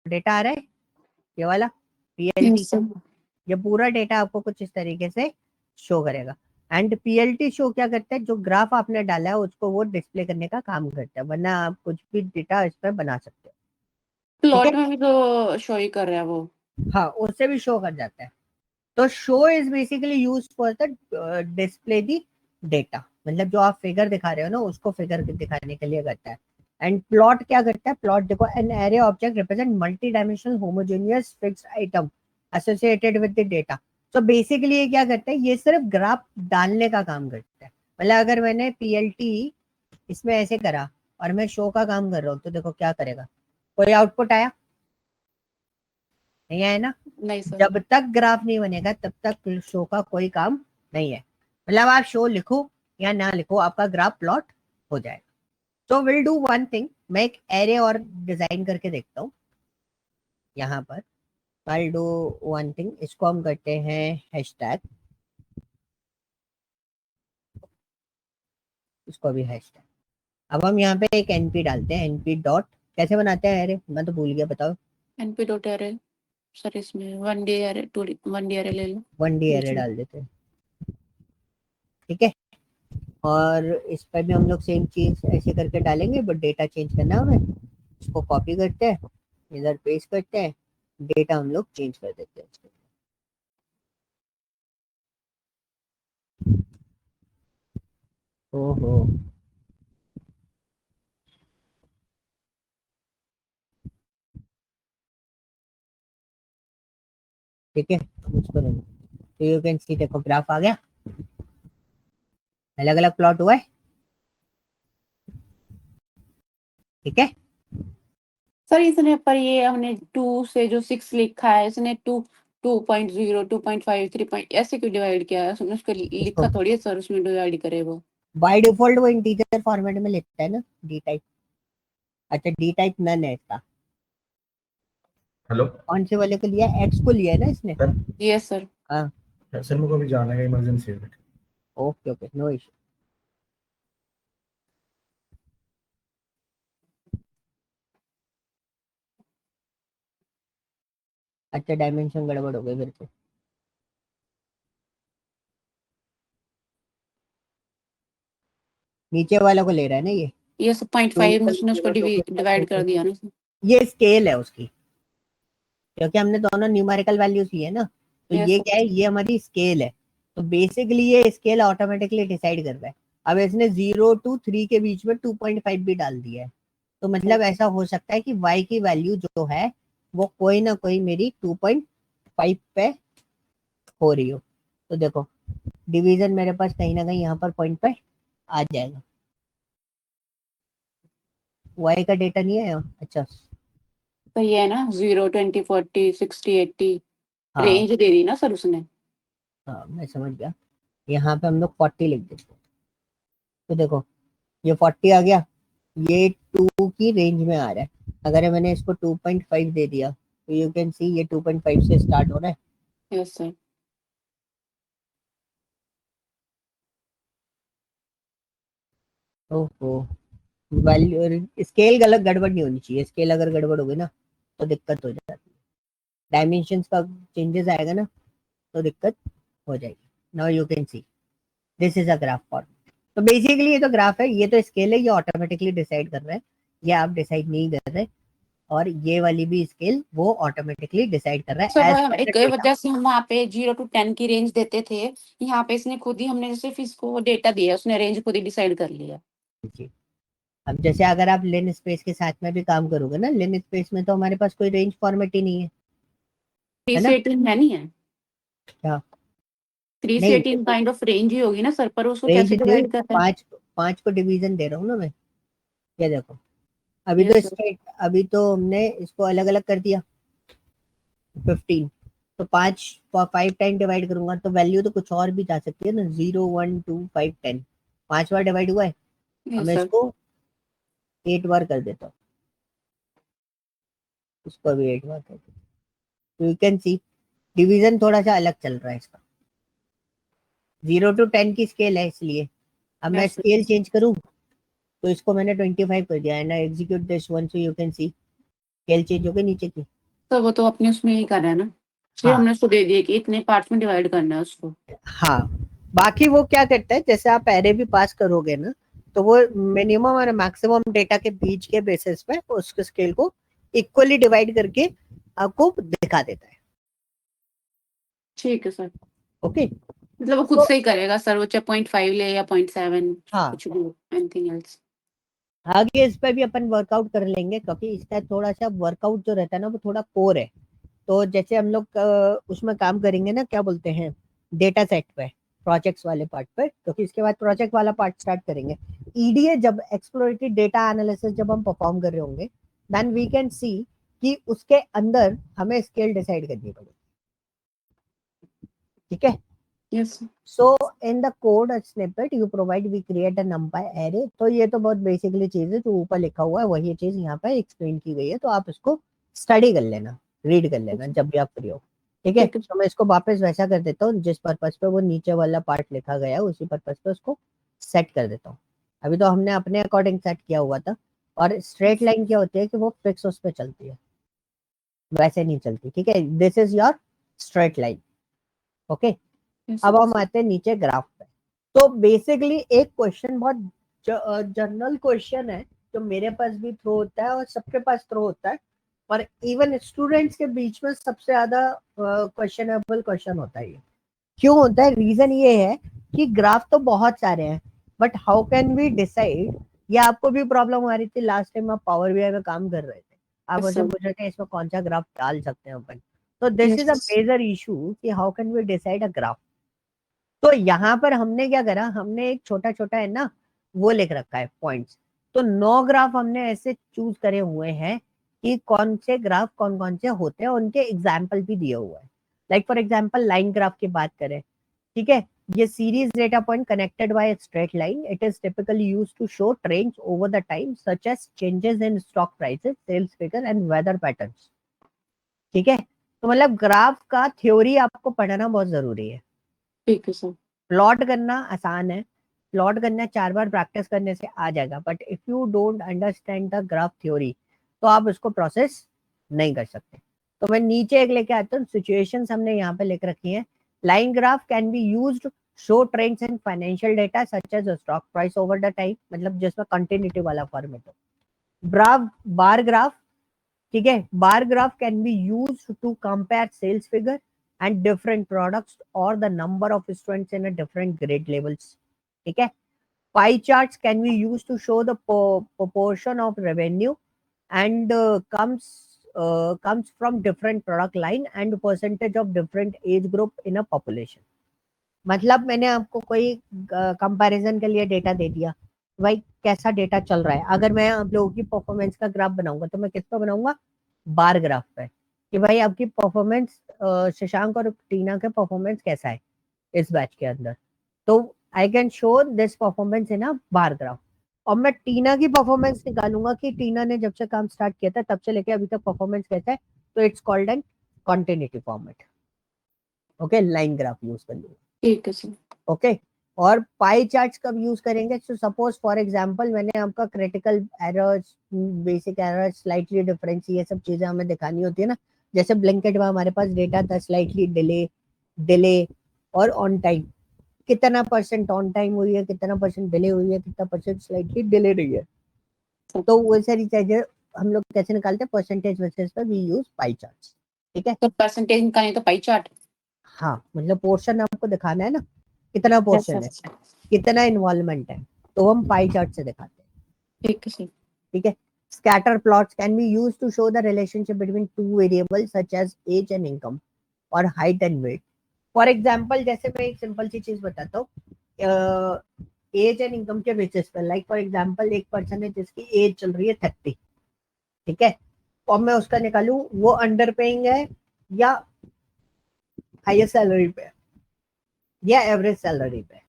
डेटा आ रहा है ये वाला पीएलटी। Yes sir. ये पूरा डेटा आपको कुछ इस तरीके से शो करेगा। एंड पीएलटी शो क्या करता है? जो ग्राफ आपने डाला है उसको वो डिस्प्ले करने का काम करता है, वरना आप कुछ भी डेटा इस पर बना सकते हो, ठीक है। प्लॉट में भी तो शो ही कर रहा है वो। हाँ, उससे भी शो कर जाता है। तो show is basically use for the display the data, मतलब जो आप फिगर दिखा रहे हो ना उसको फिगर दिखाने के लिए करता है। एंड प्लॉट क्या करता है? प्लॉट देखो, an array object represent multi dimensional homogeneous fixed item associated with the data. तो बेसिकली ये क्या करता है? ये सिर्फ ग्राफ डालने का काम करता है। मतलब अगर मैंने पीएलटी इसमें ऐसे करा और मैं शो का काम कर रहा हूँ तो देखो क्या करेगा, कोई आउटपुट आया? नहीं आया ना। नहीं सर। जब तक ग्राफ नहीं बनेगा तब तक शो का कोई काम नहीं है। मतलब आप शो लिखो या ना लिखो आपका ग्राफ प्लॉट हो जाएगा। तो विल डू वन थिंग, मैं एक एरे और डिजाइन करके देखता हूँ यहाँ पर। आई डू वन थिंग, इसको हम करते हैं हैशटैग, इसको भी हैशटैग। अब हम यहाँ पे एक एनपी डालते हैं, एनपी डॉट, कैसे बनाते हैं एरे? मैं तो भूल गया, बताओ। एनपी डॉट एरे सर, इसमें one D array, two one D array ले लो वन डी बीच एरे में। डाल देते हैं, ठीक है। और इस पर भी हम लोग सेम चीज ऐसे करके डालेंगे, बट डेटा चेंज करना है हमें। इसको कॉपी करते हैं, इधर पेस्ट करते हैं, डेटा हम लोग चेंज कर देते हैं इसको। ओहो, ठीक है, अब इसको रन। तो यू कैन सी, देखो ग्राफ आ गया, अलग अलग प्लॉट हुआ है, ठीक है। सर इसने पर ये हमने 2 से जो 6 लिखा है इसने 2.0 2.5 3 ऐसे क्यों डिवाइड किया है? उसने उसको इसको लिखा थोड़ी है सर उसमें डिवाइड करे वो। बाय डिफॉल्ट वो इंटीजर फॉर्मेट में लिखता है ना, डी टाइप। अच्छा, डी टाइप नन है इसका। हेलो कौन से वाले को लिया? एक्स को लिया है ना इसने? सर। Yes sir. हाँ, सर मेरे को अभी जाना है, इमरजेंसी है। Okay okay, no issue. अच्छा, डायमेंशन गड़बड़ हो गई फिर से। नीचे वाले को ले रहा है ना ये सब 0.5 में उसने उसको डिवाइड कर दिया ना। ये स्केल है उसकी, क्योंकि हमने दोनों न्यूमेरिकल वैल्यूज लिए ना, तो Yes, ये sir. क्या है, ये हमारी स्केल है। तो बेसिकली ये स्केल ऑटोमेटिकली डिसाइड कर रहा है। अब इसने 0 to 3 के बीच में 2.5 भी डाल दिया है, तो मतलब ऐसा हो सकता है कि y की वैल्यू जो है वो कोई ना कोई मेरी 2.5 पे हो रही हो। तो देखो डिवीजन मेरे पास कहीं ना कहीं यहाँ पर पॉइंट पे आ जाएगा। y का डेटा नहीं है अच्छा। तो ये है ना 0, 20, 40, 60, 80 हाँ रेंज दे दी ना सर उसने। हाँ मैं समझ गया। यहाँ पे हम लोग 40 लिख देते हैं। तो देखो ये 40 आ गया, ये 2 की रेंज में आ रहा है। अगर मैंने इसको 2.5 दे दिया तो यू कैन सी ये 2.5 से स्टार्ट हो रहा है। Yes sir. ओहो, वैल्यू स्केल गलत गड़बड़ नहीं होनी चाहिए। स्केल अगर गड़बड़ हो गई ना तो दिक्कत हो जाती है, डायमेंशंस का चेंजेस आएगा ना तो दिक्कत हो जाएगी। Now you can see this is a graph form. तो बेसिकली ये तो ग्राफ है, ये तो स्केल है, ये ऑटोमेटिकली डिसाइड कर रहा है, ये आप डिसाइड नहीं कर रहे। और ये वाली भी स्केल वो ऑटोमेटिकली डिसाइड कर रहा सर है वो एज हम पर द एक डेटा। वजह से हम वहाँ पे 0 to 10 की रेंज देते थे, यहाँ पे इसने खुद ही, हमने सिर्फ इसको डेटा दिया, उसने रेंज खुद ही डिसाइड कर लिया। अब जैसे अगर आप लिन स्पेस के साथ में भी काम करोगे ना, लिन स्पेस में तो हमारे पास कोई रेंज फॉर्मेट ही नहीं है, 3 है से ना? 18 है नहीं है, क्या 3 से नहीं, 18 काइंड ऑफ रेंज ही होगी ना सर, पर उसको रेंज कैसे नहीं, डिवाइड करते हैं। पांच पांच को डिवीजन दे रहा हूँ ना मैं। ये देखो अभी तो यस सर। स्टेट, अभी तो हमने इसको अलग अलग कर दिया 15, तो 5 टाइम डिवाइड करूंगा तो वैल्यू तो कुछ और भी जा सकती है ना, 0 1 2 5 10, 5 बार डिवाइड हुआ है। अब यस मैं सर। इसको 8 बार कर देता हूँ, इसको भी 8 बार कर देता हूँ। तो यू कैन सी डिवीजन थोड़ा सा अलग चल रहा है इसका। 0 to 10 की स्केल है, इसलिए अब मैं यस सर। स्केल चेंज करूं तो इसको मैंने 25 कर दिया and I execute this one, so you can see scale change हो गई नीचे की। तो वो तो अपने उसमें ही कर रहा है ना, सिर्फ हाँ हमने उसको दे दिया कि इतने पार्ट्स में डिवाइड करना है उसको। हाँ, बाकी वो क्या करता है, जैसे आप एरे भी पास करोगे ना तो वो मिनिमम और मैक्सिमम डेटा के बीच के बेसिस पे उसके स्केल को इक्वली डिवाइड करके आपको दिखा देता है। ठीक है सर। ओके मतलब वो खुद तो से ही करेगा सर, वो चाहे 0.5 ले या 0.7, हाँ, कुछ भी, एनीथिंग एल्स। आगे इस पर भी अपन वर्कआउट कर लेंगे, क्योंकि इसका थोड़ा सा वर्कआउट जो रहता है ना वो थोड़ा कोर है। तो जैसे हम लोग उसमें काम करेंगे ना, क्या बोलते हैं, डेटा सेट पे, प्रोजेक्ट्स वाले पार्ट पे, क्योंकि इसके बाद प्रोजेक्ट वाला पार्ट स्टार्ट करेंगे। ईडीए जब एक्सप्लोरेटरी डेटा एनालिसिस जब हम परफॉर्म कर रहे होंगे, देन वी कैन सी कि उसके अंदर हमें स्केल डिसाइड करनी पड़ेगी। ठीक है, yes. So in the code snippet you provide we create a NumPy array. तो ये तो बहुत बेसिकली चीज है, जो ऊपर लिखा हुआ है वही चीज यहाँ पे एक्सप्लेन की गई है, तो आप इसको स्टडी कर लेना, रीड कर लेना जब भी आप फ्री हो। ठीक है, ठीक है। तो मैं इसको वापस वैसा कर देता हूँ जिस पर्पज पे वो नीचे वाला पार्ट लिखा गया है, उसी पर्पज पे उसको सेट कर देता हूँ। अभी तो हमने अपने अकॉर्डिंग सेट किया हुआ था। और स्ट्रेट लाइन क्या होती है कि वो फिक्स उस पर चलती है, वैसे नहीं चलती। ठीक है, this is your straight line. Okay, yes अब सर। हम आते हैं नीचे ग्राफ पे। तो बेसिकली एक क्वेश्चन बहुत जनरल क्वेश्चन है, जो मेरे पास भी थ्रो होता है और सबके पास थ्रो होता है, और इवन स्टूडेंट्स के बीच में सबसे ज्यादा क्वेश्चनेबल क्वेश्चन होता है। ये क्यों होता है? रीजन ये है कि ग्राफ तो बहुत सारे हैं, but how can we decide. ये आपको भी प्रॉब्लम आ रही थी लास्ट टाइम आप पावर बीआई में काम कर रहे थे, आप यस मुझे सर। पूछ रहे थे इसमें कौन सा ग्राफ डाल सकते हैं अपन। तो this is a yes. Major issue कि how can we decide a graph. तो यहाँ पर हमने क्या करा, हमने एक छोटा छोटा है ना वो लिख रखा है पॉइंट्स। तो 9 ग्राफ हमने ऐसे चूज करे हुए हैं कि कौन से ग्राफ कौन कौन से होते हैं, उनके एग्जाम्पल भी दिए हुए हैं। Like for example line graph की बात करें, ठीक है, ये series data point connected by a straight line, it is typically used to show trends over the time such as changes in stock prices, sales figure and weather patterns। ठीक है, तो मतलब ग्राफ का थ्योरी आपको पढ़ना बहुत जरूरी है। ठीक है सर। प्लॉट करना आसान है, प्लॉट करना 4 बार प्रैक्टिस करने से आ जाएगा, but if you don't understand the graph theory तो आप उसको प्रोसेस नहीं कर सकते। तो मैं नीचे एक लेके आता हूँ, सिचुएशंस हमने यहाँ पे लिख रखी हैं। Line graph can be used show trends in financial data such as stock price over the time, मतलब जिसमें कंटिन्यूटी वाला फॉर्मेट हो। बार ग्राफ, ठीक है, bar graph can be used to compare sales figure and different products और the number of students in a different grade levels, ठीक है। Pie charts can be used to show the proportion of revenue and comes from different product line and percentage of different age group in a population। मतलब मैंने आपको कोई comparison के लिए data दे दिया, भाई कैसा डेटा चल रहा है। अगर मैं आप लोगों की परफॉर्मेंस का ग्राफ बनाऊंगा तो मैं किस पे बनाऊंगा, बार ग्राफ पे, कि भाई आपकी परफॉर्मेंस, शशांक और टीना के परफॉर्मेंस कैसा है इस बैच के अंदर। तो I can show this performance in a bar graph. और मैं टीना की परफॉर्मेंस निकालूंगा कि टीना ने जब से काम स्टार्ट किया था तब से लेके अभी तक परफॉर्मेंस कैसा है, तो it's called an continuity format. Okay, line graph use कर लूंगा, ठीक है सर। ओके। और पाई चार्ट्स कब यूज करेंगे, तो सपोज फॉर एग्जांपल मैंने आपका critical errors, basic errors, slightly difference, ये सब चीजें हमें दिखानी होती है ना। जैसे ब्लैंकेट में हमारे पास डेटा था स्लाइटली डिले और ऑन टाइम, कितना परसेंट ऑन टाइम हुई है, कितना परसेंट डिले हुई है, कितना परसेंट स्लाइटली डिले रही है। तो वो सारी चीजें हम लोग कैसे निकालते हैं, परसेंटेज बेसिस पे वी यूज पाई चार्ट्स, ठीक है। तो परसेंटेज निकालनी तो पाई चार्ट। हाँ, मतलब पोर्शन आपको दिखाना है ना, कितना पोर्शन है, कितना इन्वॉल्वमेंट है, तो हम पाई चार्ट से दिखाते हैं, ठीक है सर। ठीक है। Scatter plots can be used to show the relationship between two variables such as age and income और height and weight. For example जैसे मैं एक सिंपल सी चीज बताता हूँ, एज एंड इनकम के बेसिस पर, लाइक फॉर एग्जांपल एक पर्सन है जिसकी एज चल रही है 30, ठीक है, और मैं उसका निकालूं वो अंडर पेइंग है या हाईएस्ट सैलरी पे या एवरेज सैलरी पे,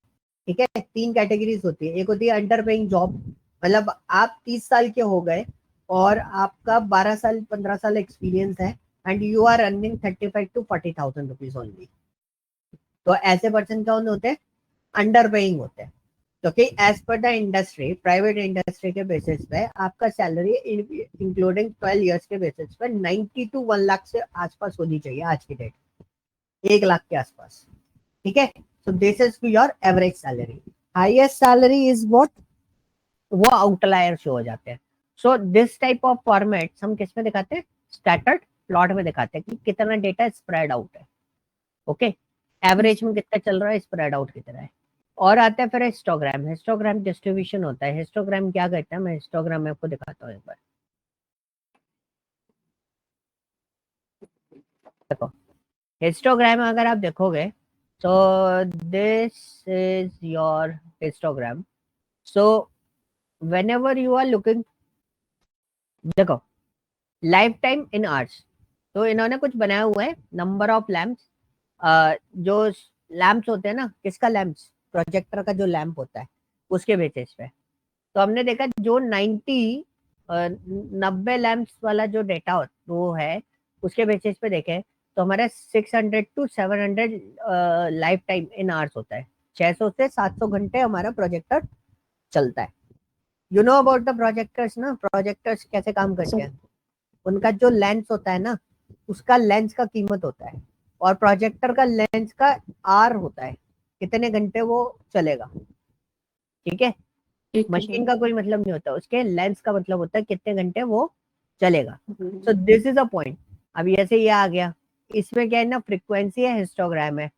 ठीक है। तीन कैटेगरीज होती है, एक होती है अंडर पेइंग जॉब, मतलब आप 30 साल के हो गए और आपका 12 साल 15 साल एक्सपीरियंस है and you are earning 35 to 40,000 rupees only. तो ऐसे पर्सन कौन होते हैं, अंडर पेइंग होते हैं। क्योंकि as per the industry, private industry के बेसिस पे आपका सैलरी इंक्लूडिंग 12 इयर्स के बेसिस पे 90 to 1 लाख से आसपास होनी चाहिए आज की डेट, 1 लाख के आसपास, ठीक है। So this is your average salary. Highest salary is what, वो आउटलायर शो हो जाते हैं। So this type of formats हम किस में दिखाते हैं, स्कैटर्ड प्लॉट में दिखाते हैं कि कितना डेटा स्प्रेड आउट है, ओके, एवरेज में कितना चल रहा है, स्प्रेड आउट कितना है। और आता है फिर हिस्टोग्राम। हिस्टोग्राम डिस्ट्रीब्यूशन होता है। हिस्टोग्राम क्या करता है, मैं हिस्टोग्राम में आपको दिखाता हूँ एक बार, देखो हिस्टोग्राम अगर आप देखोगे तो this is your histogram. So whenever you are looking, देखो लाइफ टाइम इन आवर्स, तो इन्होंने कुछ बनाया हुआ है, नंबर ऑफ लैम्प्स, जो लैम्प्स होते हैं ना, किसका लैम्प्स, प्रोजेक्टर का जो लैम्प होता है उसके बेसिस पे। तो हमने देखा जो 90 लैम्प्स वाला जो डेटा वो है उसके बेसिस पे देखें तो हमारा 600 to 700 life time in hours होता है, 600 से 700 घंटे हमारा प्रोजेक्टर चलता है। You know about the projectors ना, प्रोजेक्टर्स कैसे काम करते हैं, उनका जो लेंस होता है ना, उसका लेंस का कीमत होता है, और प्रोजेक्टर का लेंस का आर होता है, कितने घंटे वो चलेगा, ठीक है। मशीन का कोई मतलब नहीं होता, उसके लेंस का मतलब होता है कितने घंटे वो चलेगा। So this is a point. अब ऐसे ये आ गया, इसमें क्या है ना, फ्रीक्वेंसी है, हिस्टोग्राम है,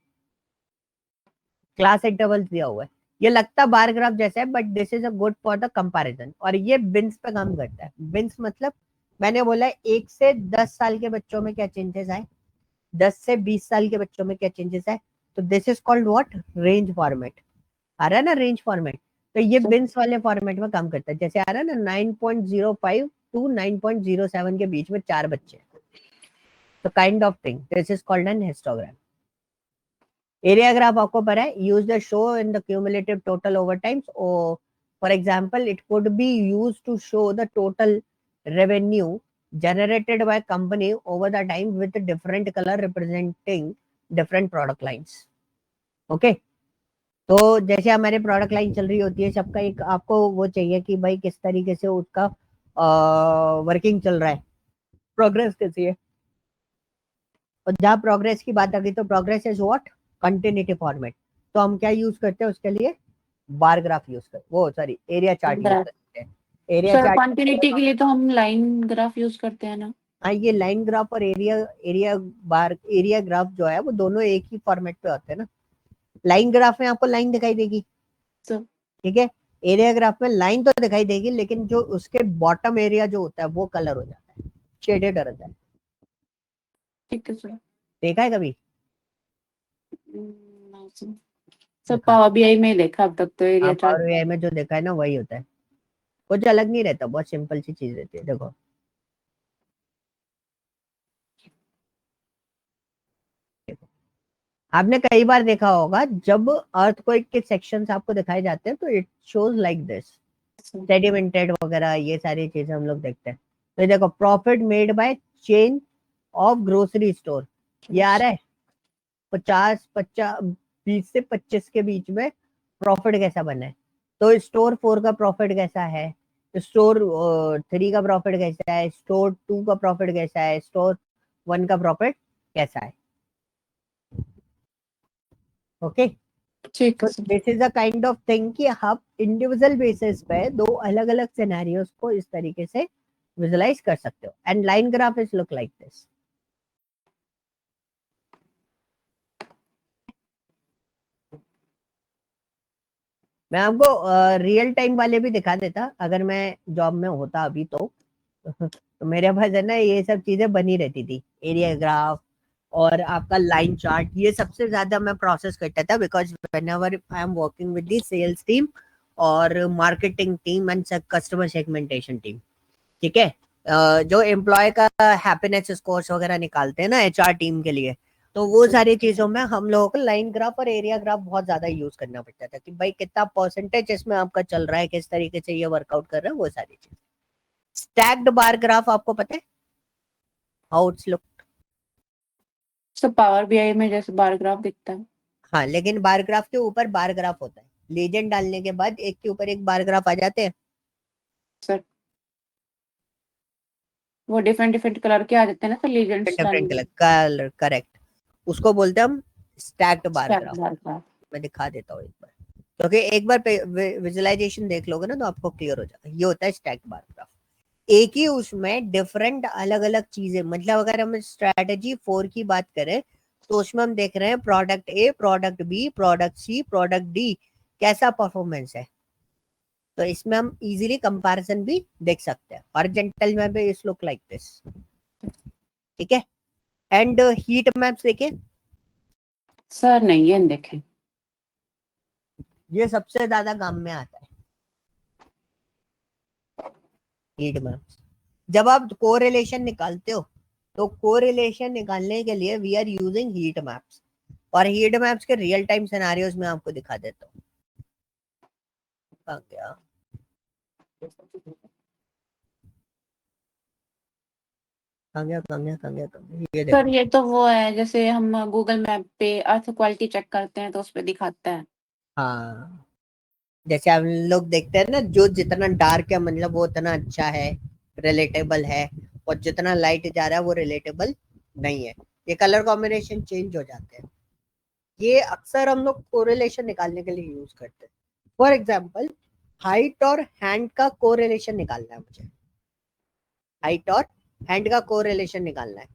क्लास इंटरवल्स दिया हुआ है। ये लगता बार ग्राफ जैसा है but this is a good for the comparison. और ये बिन्स पे काम करता है। बिन्स मतलब मैंने बोला 1 से 10 साल के बच्चों में क्या चेंजेस आए, 10 से 20 साल के बच्चों में क्या चेंजेस आए, तो this is called what, range format. आ रहा है ना रेंज फॉर्मेट, तो ये बिन्स वाले फॉर्मेट में काम करता है। जैसे आ रहा है ना 9.05 to 9.07 के बीच में 4 बच्चे, तो kind of thing, this is called an histogram. Area graph आपको पता है, use the show in the cumulative total over times, for example it could be used to show the total revenue generated by company over the time with different color representing different product lines, okay। तो जैसे हमारे product line चल रही होती है, सबका एक आपको वो चाहिए कि भाई किस तरीके से उसका वर्किंग चल रहा है, प्रोग्रेस कैसी है। और जहाँ प्रोग्रेस की बात आ गई तो progress is what, continuity format. तो हम क्या यूज करते हैं उसके लिए, बार ग्राफ यूज करते, वो sorry area chart use graph. करते हैं। एरिया सर चार्ट, क्वांटिटी के लिए तो हम लाइन ग्राफ यूज करते हैं ना। हाँ ये लाइन ग्राफ और एरिया ग्राफ जो है वो दोनों एक ही फॉर्मेट पे होते हैं ना। लाइन ग्राफ में आपको लाइन दिखाई देगी, सर ठीक है। एरिया ग्राफ में लाइन तो दिखाई देगी, लेकिन जो उसके बॉटम एरिया जो होता है वो कलर हो जाता है, शेडेड रहता है। ठीक है सर। देखा है कभी? नहीं सर। सर देखा है। पावर बीआई में ही देखा अब तक तो एरिया आप चार्ट। और एआई में जो देखा है ना वही होता है, कुछ अलग नहीं रहता, बहुत सिंपल सी चीज रहती है। देखो आपने कई बार देखा होगा जब अर्थक्वेक के सेक्शंस आपको दिखाए जाते हैं तो it shows like this, sedimented वगैरह ये सारी चीजें हम लोग देखते हैं। तो ये देखो, profit made by chain of grocery store, ये आ रहा है 20 से 25 के बीच में प्रॉफिट कैसा बना है। तो स्टोर 4 का प्रॉफिट कैसा है, स्टोर 3 का प्रॉफिट कैसा है, स्टोर 2 का प्रॉफिट कैसा है, स्टोर 1 का प्रॉफिट कैसा है। ओके, ठीक तो है sir. This is a kind of thing कि आप इंडिविजुअल बेसिस पे दो अलग अलग सिनेरियोस को इस तरीके से विजुलाइज कर सकते हो। And line graph is look like this. मैं आपको रियल टाइम वाले भी दिखा देता अगर मैं जॉब में होता अभी तो मेरे पास है ना ये सब चीजें बनी रहती थी, एरिया ग्राफ और आपका लाइन चार्ट, ये सबसे ज्यादा मैं प्रोसेस करता था because whenever I am working with the sales team और marketing team and customer segmentation team, ठीक है। जो एम्प्लॉय का हैप्पीनेस स्कोर्स वगैरह निकालते हैं ना एचआर टीम के लिए, तो वो सारी चीजों में हम लोगों को लाइन ग्राफ और एरिया ग्राफ बहुत ज्यादा यूज करना पड़ता था कि भाई कितना परसेंटेज इसमें आपका चल रहा है, किस तरीके से ये वर्कआउट कर रहा है, वो सारी चीज। स्टैक्ड बार ग्राफ आपको पता है how it's look? Sir power BI में जैसे बार ग्राफ दिखता है। हाँ, लेकिन बार ग्राफ के ऊपर बार ग्राफ होता है, लीजेंड डालने के बाद एक के ऊपर एक बार ग्राफ आ जाते हैं। सर वो डिफरेंट डिफरेंट कलर के आ जाते हैं ना सर लीजेंड्स डिफरेंट डालने कलर, में। कलर करेक्ट, उसको बोलते हैं हम stacked bar stack graph. Bar graph. मैं दिखा देता हूँ एक बार, क्योंकि एक बार विजुअलाइजेशन देख लोगे ना तो आपको क्लियर हो जाएगा। ये होता है स्टैक बार ग्राफ। एक ही उसमें डिफरेंट अलग अलग चीजें, मतलब अगर हम स्ट्रेटेजी 4 की बात करें तो उसमें हम देख रहे हैं product A, product B, product C, product D कैसा परफॉर्मेंस है। तो इसमें हम इजीली कंपैरिजन भी देख सकते हैं। हॉरिजॉन्टल में भी इस लुक लाइक दिस, ठीक है। एंड हीट मैप्स देखिए, सर नहीं ये नहीं देखे। ये सबसे ज्यादा काम में आता है हीट मैप्स। जब आप कोरिलेशन निकालते हो तो कोरिलेशन निकालने के लिए we are using heat maps, और हीट मैप्स के रियल टाइम सिनेरियोज में आपको दिखा देता हूँ। कहाँ गया? कहाँ गया, कहाँ गया, कहाँ गया, कहाँ गया? ये देखो, सर ये तो वो है जैसे हम गूगल मैप पे अर्थ क्वालिटी चेक करते हैं तो उस पे दिखाता है। हाँ जैसे हम लोग देखते हैं ना, जो जितना डार्क है मतलब वो उतना अच्छा है, रिलेटेबल है, और जितना लाइट जा रहा है वो रिलेटेबल नहीं है। ये कलर कॉम्बिनेशन चेंज हो जाते हैं। ये अक्सर हम लोग कोरिलेशन निकालने के लिए यूज करते हैं। फॉर एग्जाम्पल, हाइट और हैंड का कोरिलेशन निकालना है मुझे, हाइट और हैंड का कोरिलेशन निकालना है,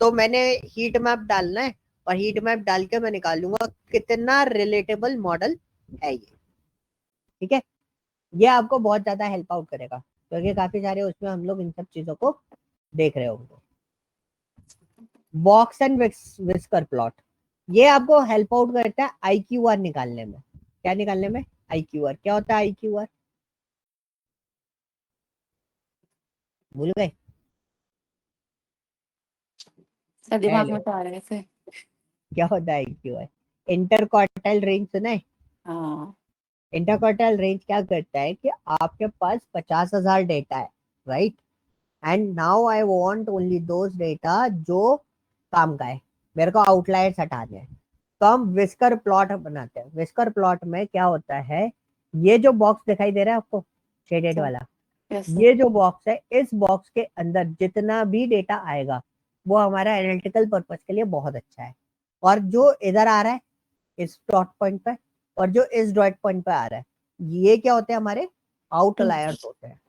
तो मैंने हीट मैप डालना है, और हीट मैप डाल के मैं निकालूंगा कितना रिलेटेबल मॉडल है ये, ठीक है। ये आपको बहुत ज्यादा हेल्प आउट करेगा क्योंकि काफी सारे उसमें हम लोग इन सब चीजों को देख रहे होंगे। बॉक्स एंड विस्कर प्लॉट, ये आपको हेल्प आउट करता है IQR निकालने में। क्या निकालने में? IQR। क्या होता है IQR? भूल गए? सर दिमाग हेलो, में तो आ रहा है ऐसे। क्या होता है IQR? इंटर क्वार्टाइल रेंज सुना है? हाँ। इंटर क्वार्टाइल रेंज क्या करता है कि आपके पास 50,000 डेटा है, right, and now I want only those data जो काम का है, मेरे को आउटलायर्स हटाने हैं। तो हम विस्कर प्लॉट बनाते हैं। विस्कर प्लॉट में क्या होता है, ये जो बॉक्स दिखाई दे रहा है आपको शेडेड सर वाला, यस सर। ये जो बॉक्स है, इस बॉक्स के अंदर जितना भी डेटा आएगा वो हमारा एनालिटिकल पर्पज के लिए बहुत अच्छा है। और जो इधर आ रहा है इस प्लॉट पॉइंट पे, और जो इस डॉट पॉइंट पे आ रहा है, ये क्या होते हैं हमारे आउटलायर्स होते हैं।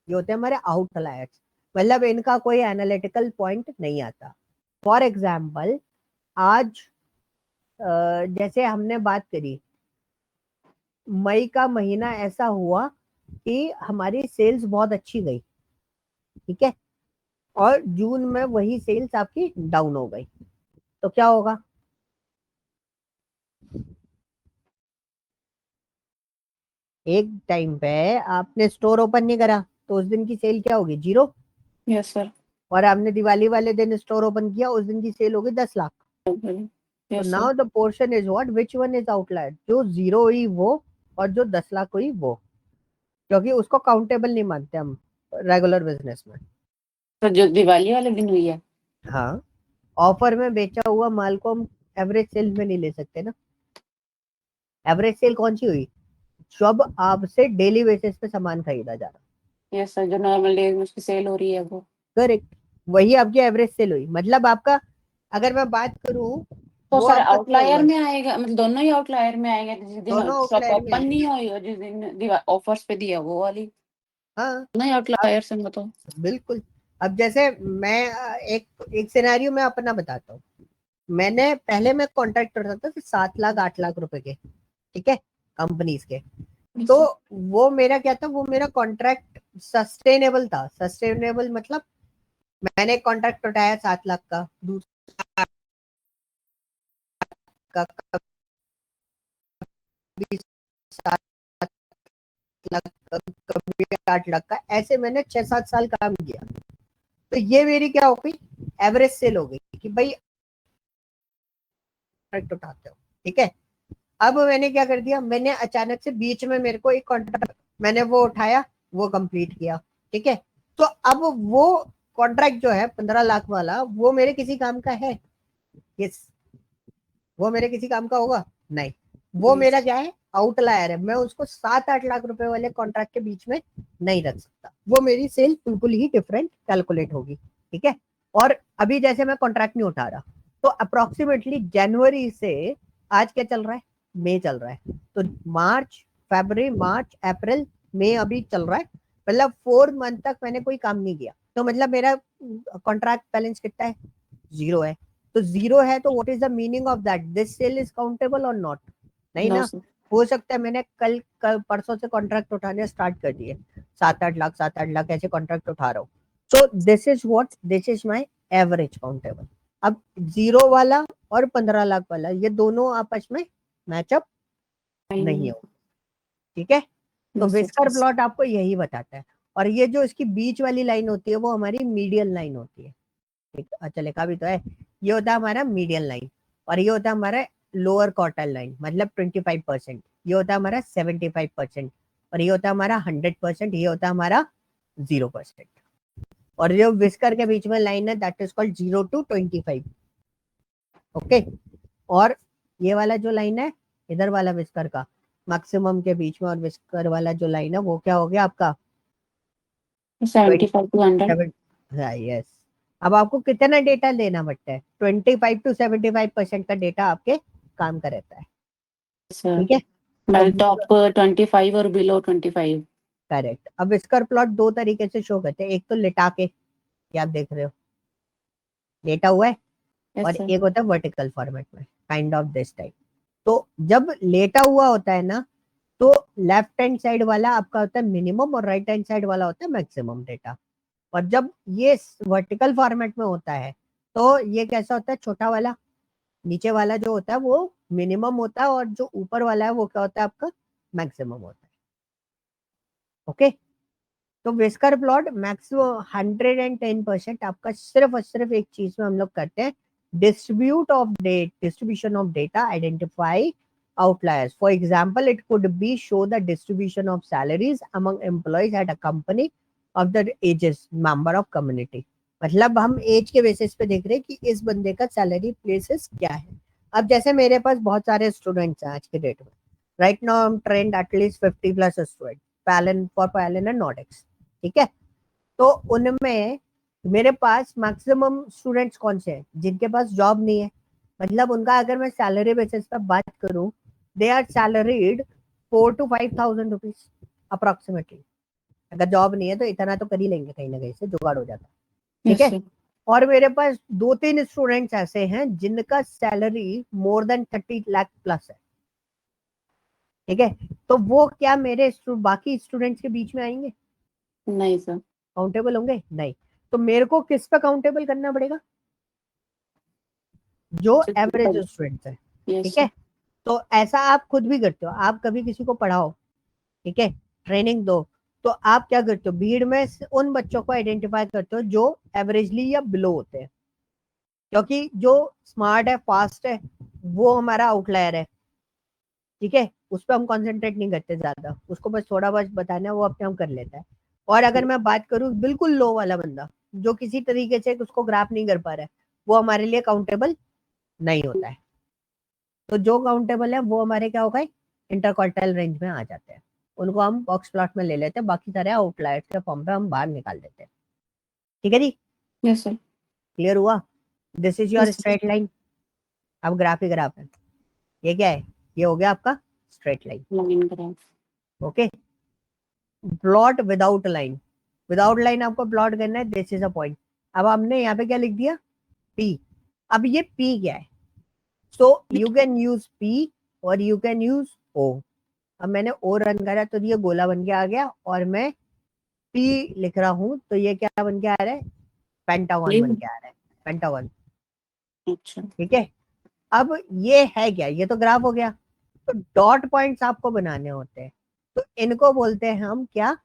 ये होते हैं हमारे आउटलायर्स, मतलब इनका कोई एनालिटिकल पॉइंट नहीं आता। फॉर एग्जाम्पल आज जैसे हमने बात करी, मई का महीना ऐसा हुआ कि हमारी सेल्स बहुत अच्छी गई, ठीक है, और जून में वही सेल्स आपकी डाउन हो गई, तो क्या होगा? एक टाइम पे आपने स्टोर ओपन नहीं करा तो उस दिन की सेल क्या होगी? 0। Yes sir. और आपने दिवाली वाले दिन स्टोर ओपन किया, उस दिन की सेल होगी 10 लाख। तो yes sir. Now the portion is what, which one is outlier? जो 0 हुई वो, और जो 10 लाख हुई वो, क्योंकि उसको काउंटेबल नहीं मानते हम रेगुलर बिजनेस में। तो जो दिवाली वाले दिन हुई है, हाँ, ऑफर में बेचा हुआ माल को हम एवरेज सेल में नहीं ले सकते ना। एवरेज सेल कौन सी हुई? जब आपसे डेली बेसिस पे सामान खरीदा जा रहा। यस सर, जो नॉर्मल डेज में उसकी सेल हो रही है वो। करेक्ट, वही आपकी एवरेज सेल हुई। मतलब आपका, अगर मैं बात करूं, तो वो सर आपका क्या आउटलायर हुआ? में आएगा, मतलब दोनों ही आउटलायर में आएंगे, जिस दिन दोनों शॉप आउटलायर में ओपन आएंगे। नहीं हुई और जिस दिन ऑफर्स पे दिया वो वाली, हाँ, दोनों ही अब आउटलायर से तो। बिल्कुल। अब जैसे मैं एक एक सिनेरियो में अपना बताता हूँ। मैंने पहले मैं कॉन्ट्रैक्ट करता था 7 लाख 8 लाख रुपए के, ठीक है, कंपनीज के। तो वो मेरा क्या था, वो मेरा कॉन्ट्रैक्ट सस्टेनेबल था। सस्टेनेबल मतलब मैंने एक कॉन्ट्रैक्ट उठाया 7 लाख का, दूसरा का, कभी 7 लाख का, कभी 8 लाख का, ऐसे मैंने 6-7 साल काम किया। तो ये मेरी क्या हो गई, एवरेज सेल हो गई कि भाई कॉन्ट्रैक्ट उठाते हो, ठीक है। अब मैंने क्या कर दिया, मैंने अचानक से बीच में मेरे को एक कॉन्ट्रैक्ट मैंने वो उठाया, वो कंप्लीट किया, ठीक है। तो अब वो कॉन्ट्रैक्ट जो है 15 लाख वाला, वो मेरे किसी काम का है? यस, वो मेरे किसी काम का होगा? नहीं। वो मेरा क्या है, आउटलायर है। मैं उसको 7-8 लाख रुपए वाले कॉन्ट्रैक्ट के बीच में नहीं रख सकता। वो मेरी सेल बिल्कुल ही डिफरेंट कैलकुलेट होगी, ठीक है। और अभी जैसे मैं कॉन्ट्रैक्ट नहीं उठा रहा, तो अप्रोक्सीमेटली जनवरी से, आज क्या चल रहा है, मई चल रहा है, तो मार्च, फरवरी, मार्च, अप्रैल, मई अभी चल रहा है, मतलब 4 मंथ तक मैंने कोई काम नहीं किया। तो मतलब मेरा कॉन्ट्रैक्ट बैलेंस कितना है? 0 है। तो 0 है, तो what is the meaning of that? This cell is countable और नॉट? नहीं नो ना। सर। हो सकता है मैंने कल परसों से कॉन्ट्रैक्ट उठाने स्टार्ट कर दिए, 7-8 लाख 7-8 लाख ऐसे कॉन्ट्रैक्ट उठा रहा हूँ। So this is what, this is my average countable. अब 0 वाला और 15 लाख वाला, ये दोनों आपस में मैचअप नहीं हो, ठीक है। तो विस्कर प्लॉट आपको यही बताता है। और ये जो इसकी बीच वाली लाइन होती है, वो हमारी मीडियन लाइन होती है, ठीक। अच्छा, लिखा भी तो है। ये होता है हमारा मीडियन लाइन, और ये होता है हमारा लोअर क्वार्टर लाइन, मतलब 25%। ये होता है हमारा 75%, और ये होता है हमारा 100%। ये होता है हमारा 0%। और जो विस्कर के बीच में लाइन है, that is called 0 to 25। Okay. और ये वाला जो लाइन है, इधर वाला विस्कर का मैक्सिमम के बीच में, और विस्कर वाला जो लाइन है, वो क्या हो गया आपका? 75 to 100। यस। अब आपको कितना डेटा लेना पड़ता है? 25 to 75% का डेटा आपके काम का रहता है, सर, ठीक है। तो मतलब टॉप 25 और बिलो 25। करेक्ट। अब इसका प्लॉट दो तरीके से शो करते हैं। एक तो लिटा के, ये आप देख रहे हो, लेटा हुआ है। यस और सर। एक होता है वर्टिकल फॉर्मेट में, काइंड ऑफ दिस टाइप। तो जब लेटा हुआ होता है ना, तो लेफ्ट हैंड साइड वाला आपका होता है मिनिमम, और राइट हैंड साइड वाला होता है मैक्सिमम डेटा। और जब ये वर्टिकल फॉर्मेट में होता है, तो ये कैसा होता है, छोटा वाला, नीचे वाला जो होता है वो मिनिमम होता है, और जो ऊपर वाला है वो क्या होता है आपका? मैक्सिमम होता है। ओके। तो विस्कर प्लॉट मैक्सिमम 110% आपका सिर्फ और सिर्फ एक चीज में हम लोग करते हैं, distribution of data, identify outliers. For example, it could be show the distribution of salaries among employees at a company of the ages member of community. मतलब हम एज के बेसिस पे देख रहे हैं कि इस बंदे का सैलरी प्लेसेस क्या है। अब जैसे मेरे पास बहुत सारे स्टूडेंट्स हैं आज के डेट में, right now I am trained at least 50+ student पैलन एंड नॉडेक्स, ठीक है। तो उनमें मेरे पास मैक्सिमम स्टूडेंट्स कौन से हैं? जिनके पास जॉब नहीं है। मतलब उनका अगर मैं सैलरी बेसिस पर बात करूं, they are salaried 4 to 5,000 rupees approximately. अगर जॉब नहीं है तो इतना तो कर ही लेंगे, कहीं ना कहीं से जुगाड़ हो जाता है, ठीक यस है। सर। और मेरे पास 2-3 स्टूडेंट्स ऐसे हैं जिनका salary more than 30 lakh plus है, ठीक है। तो वो क्या मेरे बाकी स्टूडेंट्स के बीच में आएंगे, नहीं सर। काउंटेबल होंगे? नहीं। तो मेरे को किस पे काउंटेबल करना पड़ेगा? जो एवरेज स्टूडेंट्स है, यस ठीक है। सर। तो ऐसा आप खुद भी करते हो, आप कभी किसी को पढ़ाओ, ठीक है, ट्रेनिंग दो, तो आप क्या करते हो, भीड़ में से उन बच्चों को आइडेंटिफाई करते हो जो एवरेजली या बिलो होते हैं, क्योंकि जो स्मार्ट है, फास्ट है, वो हमारा आउटलायर है, ठीक है। उस पर हम कंसंट्रेट नहीं करते ज्यादा, उसको बस थोड़ा बहुत बताना है, वो अपने हम कर लेता है। और अगर मैं बात करूँ बिल्कुल लो वाला बंदा, जो किसी तरीके से उसको ग्राफ नहीं कर पा रहा है, वो हमारे लिए काउंटेबल नहीं होता है। तो जो काउंटेबल है वो हमारे क्या होगा, इंटरक्वार्टाइल रेंज में आ जाते हैं, उनको हम बॉक्स प्लॉट में ले लेते हैं, बाकी सारे आउटलायर्स के फॉर्म पे हम बाहर निकाल देते हैं, ठीक है जी। Yes sir. क्लियर हुआ? This is your yes straight line. अब ग्राफ ही ग्राफ है, ये क्या है, ये हो गया आपका straight line, line graph. Okay. Plot without line, without line आपको प्लॉट करना है, दिस इज अ पॉइंट। अब हमने यहाँ पे क्या लिख दिया, पी। अब ये पी क्या है, so you can use P और यू कैन यूज ओ। अब मैंने ओ रन करा तो ये गोला बन के आ गया, और मैं पी लिख रहा हूं तो ये क्या बन के आ रहा है, पेंटागन बन के आ रहा है, पेंटागन, अच्छा। ठीक है। अब ये है क्या, ये तो ग्राफ हो गया। तो डॉट पॉइंट्स आपको बनाने होते हैं, तो इनको बोलते हैं हम क्या,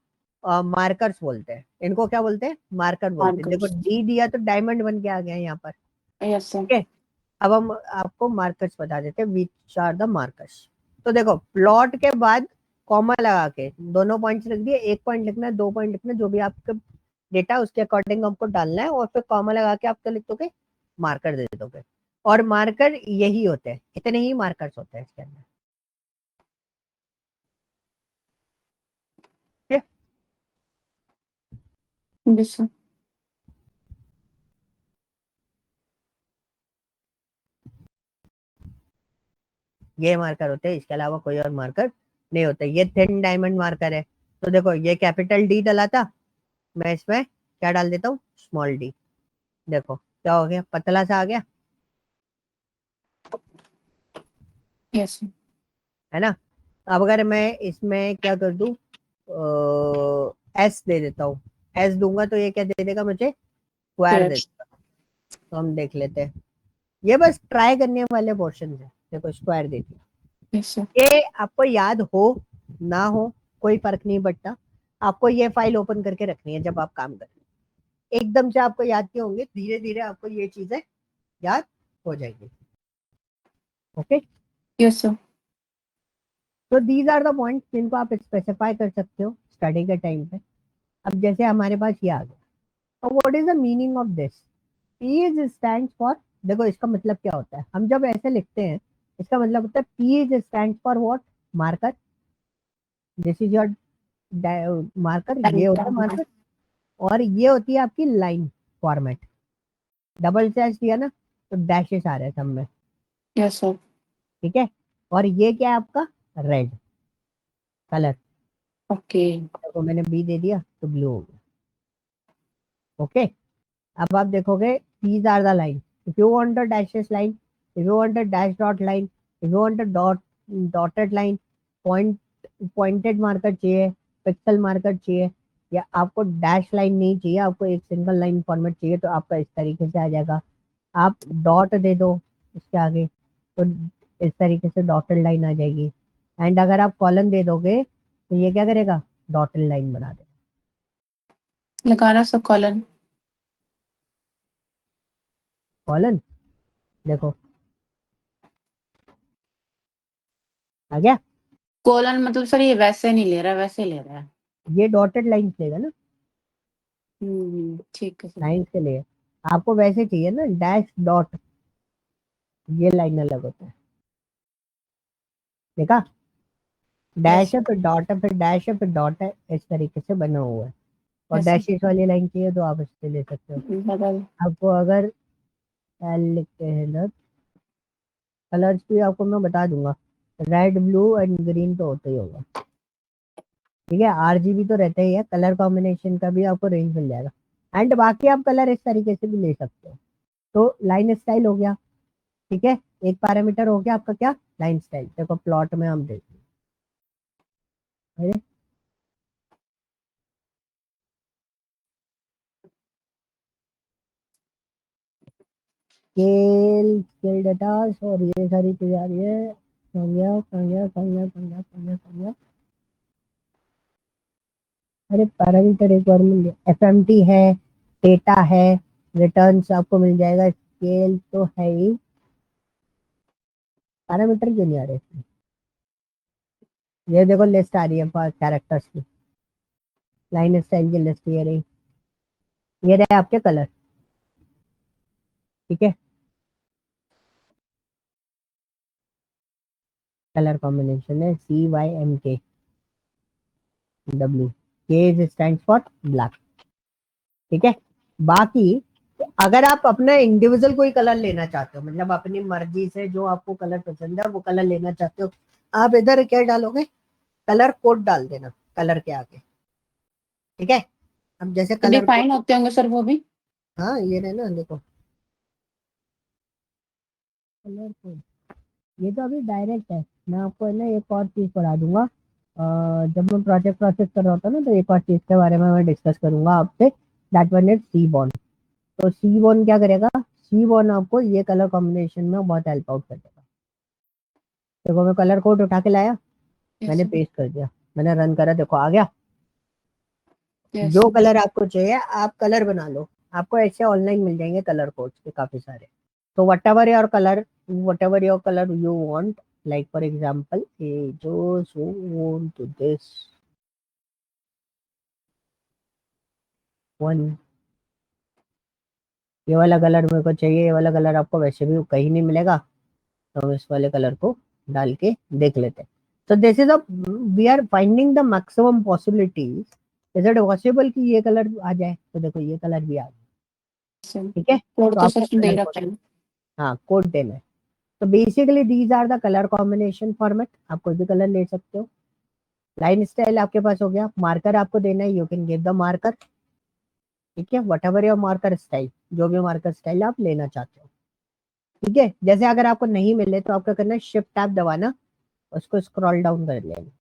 मार्कर्स बोलते हैं। इनको क्या बोलते हैं, मार्कर बोलते हैं। देखो मार्कर्स। डी दिया तो डायमंड बन के आ गया यहाँ पर, यस सर। ठीक है। अब हम आपको मार्कर्स बता देते हैं, विच आर द मार्कर्स। तो देखो प्लॉट के बाद कॉमा लगा के दोनों पॉइंट्स लिख दिए, एक पॉइंट लिखना है, 2 पॉइंट लिखना है, जो भी आपका डेटा उसके अकॉर्डिंग हमको डालना है, और फिर कॉमा लगा के आप क्या लिख दोगे, मार्कर दे दोगे। और मार्कर यही होते हैं, इतने ही मार्कर्स होते हैं इसके अंदर, ठीक है? Yes sir. ये मार्कर होते हैं, इसके अलावा कोई और मार्कर नहीं होता। ये थिन डायमंड मार्कर है। तो देखो ये कैपिटल डी डला था, मैं इसमें क्या डाल देता हूँ, स्मॉल डी। देखो क्या हो गया, पतला सा आ गया, यस सर। है ना। अब अगर मैं इसमें क्या कर दूं, एस दे देता हूँ, एस दूंगा तो ये क्या दे देगा मुझे, स्क्वायर दे यस। देगा। तो हम देख लेते हैं, ये बस ट्राई करने वाले पोर्शन है। देखो स्क्वायर दे दिया। Yes sir. ये आपको याद हो ना हो कोई फर्क नहीं पड़ता, आपको ये फाइल ओपन करके रखनी है जब आप काम करें। एकदम से आपको याद नहीं होंगे, धीरे धीरे आपको ये चीजें याद हो जाएगी, ओके। Yes sir. तो दीज आर द पॉइंट्स जिनको आप स्पेसिफाई कर सकते हो स्टडी के टाइम पे। अब जैसे हमारे पास ये आ गया, तो what is the meaning of this, P is stand for, देखो इसका मतलब क्या होता है, हम जब ऐसे लिखते हैं इसका मतलब होता है P is stand for what, marker. This is your marker, ये होता है मार्कर। और ये होती है आपकी लाइन फॉर्मेट, डबल स्लैश दिया ना तो डैशेस आ रहे हैं सब में, यस सर। ठीक है। और ये क्या है आपका, रेड कलर। ओके। देखो मैंने बी दे दिया तो ब्लू हो गया, ओके। अब आप देखोगे these are the line, if you want a dashes line, if you want a dash dot line, if you want a dotted line, point pointed marker चाहिए, पिक्सल मार्कर चाहिए, या आपको डैश लाइन नहीं चाहिए, आपको एक सिंगल लाइन फॉर्मेट चाहिए, तो आपका इस तरीके से आ जाएगा। आप डॉट दे दो इसके आगे तो इस तरीके से डॉटेड लाइन आ जाएगी। एंड अगर आप कॉलन दे दोगे तो ये क्या करेगा, डॉटेड लाइन बना देगा। लगाना सर कॉलन। कॉलन देखो आ गया, कॉलन मतलब सर ये वैसे नहीं ले रहा, वैसे ले रहा है। ये डॉटेड लाइन लेगा ना, ठीक है सर। लाइन के लिए आपको वैसे चाहिए ना, डैश डॉट, ये लाइन अलग होता है, देखा, यस डैश है फिर डॉट है फिर डैश है फिर डॉट है, इस तरीके से बना हुआ है। और यस डैशेस वाली लाइन चाहिए तो आप इससे ले सकते हो। बदल। आपको अगर एल लिखते हैं ना, कलर्स भी आपको मैं बता दूंगा, रेड ब्लू एंड ग्रीन तो होता ही होगा, ठीक है। आरजीबी तो रहता ही है, कलर कॉम्बिनेशन का भी आपको रेंज मिल जाएगा। एंड बाकी आप कलर इस तरीके से भी ले सकते हो। तो लाइन स्टाइल हो गया, ठीक है। एक पैरामीटर हो गया आपका क्या, लाइन स्टाइल। देखो प्लॉट में हम देखते हैं, स्केल स्केल डाटा और ये सारी चीजें आ रही है। कहाँ गया कहाँ गया कहाँ गया कहाँ गया कहाँ गया कहाँ गया? अरे पैरामीटर एक बार मिल गया, एफएमटी है, डेटा है, रिटर्न्स आपको मिल जाएगा, स्केल तो है ही, पैरामीटर क्यों नहीं आ रहे इसमें? ये देखो लिस्ट आ रही है कैरेक्टर्स की, लाइन स्टाइल की लिस्ट ये रही, ये रहे आपके कलर, ठीक है। कलर कॉम्बिनेशन है CYMK W, के स्टैंड फॉर ब्लैक, ठीक है। बाकी अगर आप अपना इंडिविजुअल कोई कलर लेना चाहते हो, मतलब अपनी मर्जी से जो आपको कलर पसंद है वो कलर लेना चाहते हो, आप इधर क्या डालोगे, कलर कोड डाल देना कलर के आगे, ठीक है। अब जैसे तो कलर डिफाइन कोड, होते होंगे सर वो भी? हाँ ये रहे ना, देखो कलर कोड, ये तो अभी डायरेक्ट है। मैं आपको है ना एक और चीज पढ़ा दूंगा, जब मैं प्रोजेक्ट प्रोसेस कर रहा होता ना, तो एक और चीज के बारे में मैं डिस्कस करूंगा आपसे, दैट वन इज सीबॉन। तो सीबॉन क्या करेगा, सीबॉन आपको ये कलर कॉम्बिनेशन में बहुत हेल्प आउट कर देगा। देखो मैं कलर कोड उठा के लाया, यस मैंने सर। पेस्ट कर दिया, मैंने रन करा, देखो आ गया। यस जो सर। कलर आपको चाहिए आप कलर बना लो, आपको ऐसे ऑनलाइन मिल जाएंगे कलर कोड्स के काफी सारे। तो whatever your colour you want, like for example ये जो so want to this one, ये वाला कलर मेरे को चाहिए, ये वाला कलर आपको वैसे भी कहीं नहीं मिलेगा, तो हम इस वाले कलर को डाल के देख लेते हैं। तो this is a, we are finding the maximum possibilities, is it possible कि ये कलर आ जाए, तो देखो ये कलर भी आ गया, सर ठीक है। कोड तो तो आपको सर दे कलर कोड, रखा है। हाँ कोड देना है। तो basically these are the colour combination format, आप कोई भी कलर ले सकते हो। लाइन स्टाइल आपके पास हो गया, मार्कर आपको देना है, you can give the marker, ठीक है, what ever your marker style, जो भी मार्कर स्टाइल आप लेना चाहते हो, ठीक है। जैसे अगर आपको नहीं मिले तो आपका करना है शिफ्ट टैब दबाना, उसको स्क्रॉल डाउन कर लेना,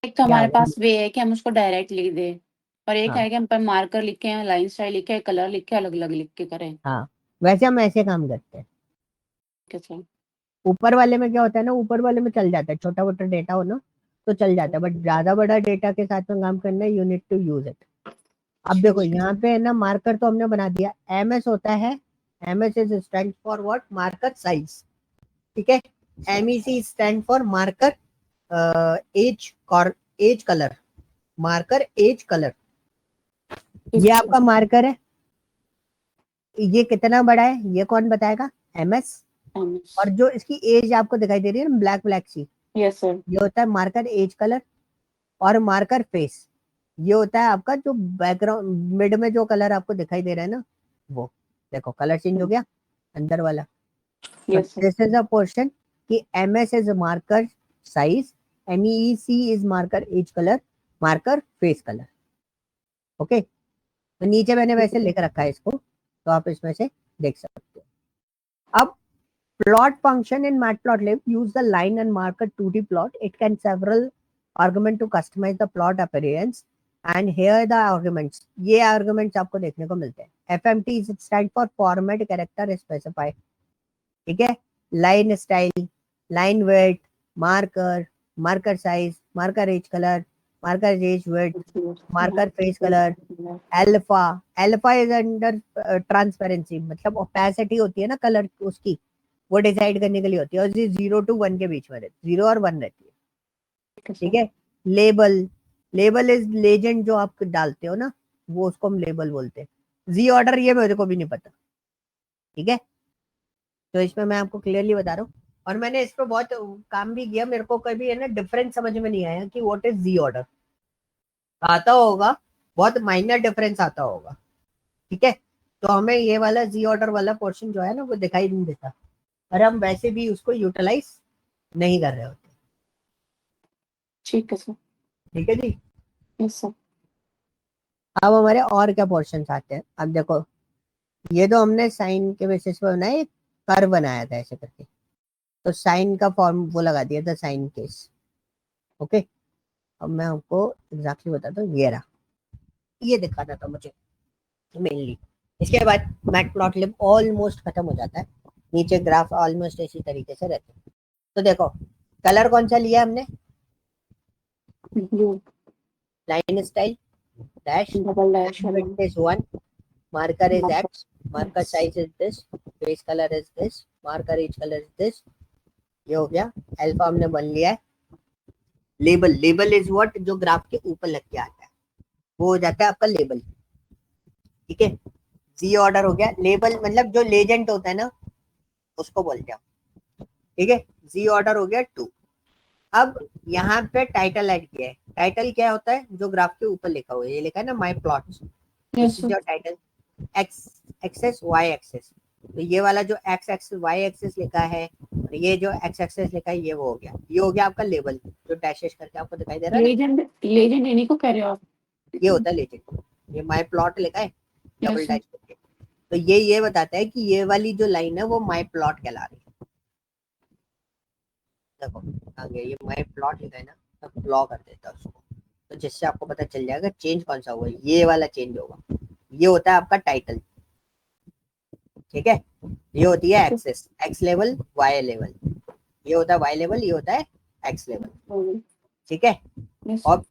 एक तो क्या हमारे होगा, पास वे है कि हम उसको डायरेक्ट लिख दें, और एक हाँ है कि हम पर मार्कर लिखे, लाइन स्टाइल लिखे, कलर लिखे, अलग अलग लिख के करें। हाँ, वैसे हम ऐसे काम करते हैं। ठीक है सर। ऊपर वाले में क्या होता है ना, ऊपर वाले में चल जाता है, छोटा मोटा डेटा हो ना तो चल जाता है, बट ज्यादा बड़ा डेटा के साथ में काम करना है, you need to use it. अब देखो ठीक है यहाँ सर। पे है ना, मार्कर तो हमने बना दिया, MS होता है, MS is stand for what, marker size, ठीक है। MEC stand for marker edge, edge colour, marker edge colour, ये ठीक है आपका सर। मार्कर है, ये कितना बड़ा है ये कौन बताएगा, MS। और जो इसकी एज आपको दिखाई दे रही है ना ब्लैक ब्लैक सी, यस सर। ये होता है मार्कर एज कलर। और मार्कर फेस, ये होता है आपका जो बैकग्राउंड मिड में जो कलर आपको दिखाई दे रहा है ना, वो देखो कलर चेंज हो गया अंदर वाला। तो yes sir. This is a portion कि MS is marker size, MEC is marker edge colour, marker face colour, okay. तो नीचे मैंने वैसे लिख रखा है इसको, तो आप इसमें से देख सकते हो। अब plot function in matplotlib use the line and marker 2D plot. It can several argument to customize the plot appearance, and here the arguments, ये arguments आपको देखने को मिलते हैं। FMT stand for format character specify, ठीक है। Line style, line weight, marker, marker size, marker edge colour, marker edge weight, marker face colour, alpha, alpha is under transparency, मतलब opacity होती है ना कलर उसकी, वो डिसाइड करने के लिए होती है, और 0 to 1 के बीच में रहती है, 0 और 1 रहती है, ठीक है। लेबल, लेबल इज लेजेंड, जो आप डालते हो ना वो उसको हम लेबल बोलते हैं। जी ऑर्डर ये मेरे को भी नहीं पता, ठीक है। तो इसमें मैं आपको क्लियरली बता रहा हूँ, और मैंने इस पर बहुत काम भी किया, मेरे को कभी है ना डिफरेंस समझ में नहीं आया कि व्हाट इज जी ऑर्डर, आता होगा, बहुत माइनर डिफरेंस आता होगा, ठीक है। तो हमें ये वाला जी ऑर्डर वाला पोर्शन जो है ना वो दिखाई नहीं देता, और हम वैसे भी उसको यूटिलाइज नहीं कर रहे होते, ठीक है सर। ठीक है जी। Yes sir. अब हमारे और क्या पोर्शन आते हैं, अब देखो ये तो हमने साइन के बेसिस पे बनाया, एक कर्व बनाया था ऐसे करके, तो साइन का फॉर्म वो लगा दिया था, साइन केस। ओके, अब मैं आपको एग्जैक्टली बताता हूँ, ये रहा, ये दिखाना था मुझे मेनली। इसके बाद मैटप्लॉटलिब ऑलमोस्ट खत्म हो जाता है, नीचे ग्राफ ऑलमोस्ट इसी तरीके से रहते हैं। तो देखो कलर कौन सा लिया हमने, blue. Line style dash, double dash width is 1, marker is marker. x, marker Yes. size is this, base color is this, marker each color is this। ये हो गया, अल्फा हमने बन लिया है। लेबल, लेबल इज व्हाट, जो graph के ऊपर लग के आता है वो हो जाता है आपका लेबल। ठीक है, जी ऑर्डर हो गया, लेबल मतलब जो लेजेंड होता है ना उसको बोलते हैं। ठीक है, जी ऑर्डर हो गया 2। अब यहाँ पे टाइटल ऐड किया है, टाइटल क्या होता है, जो ग्राफ के ऊपर लिखा हुआ है, ये लिखा है ना my plots, Yes this is sir. Your title. X axis y axis, तो ये वाला जो एक्स एक्सेस वाई एक्सेस लिखा है, ये जो एक्स एक्सेस लिखा है, ये वो हो गया, ये हो गया आपका लेबल, जो डैशेस करके आपको दिखाई दे रहा है ना, Legend. Legend इन्हीं को कह रहे हो आप? ये होता है लेजेंड। ये माय प्लॉट लिखा है डबल Yes sir. डैश करके, तो ये बताता है कि ये वाली जो लाइन है वो माय प्लॉट कहला रही है। देखो आगे ये माय प्लॉट लिखा है ना, तो फ्लॉ कर देता है उसको, तो जिससे आपको पता चल जाएगा चेंज कौन सा हुआ है, ये वाला चेंज होगा। ये होता है आपका टाइटल। ठीक है, ये होती है Okay. Axes, X level Y level, ये होता है वाई लेवल, ये होता है एक्स लेवल। ठीक है, Yes. और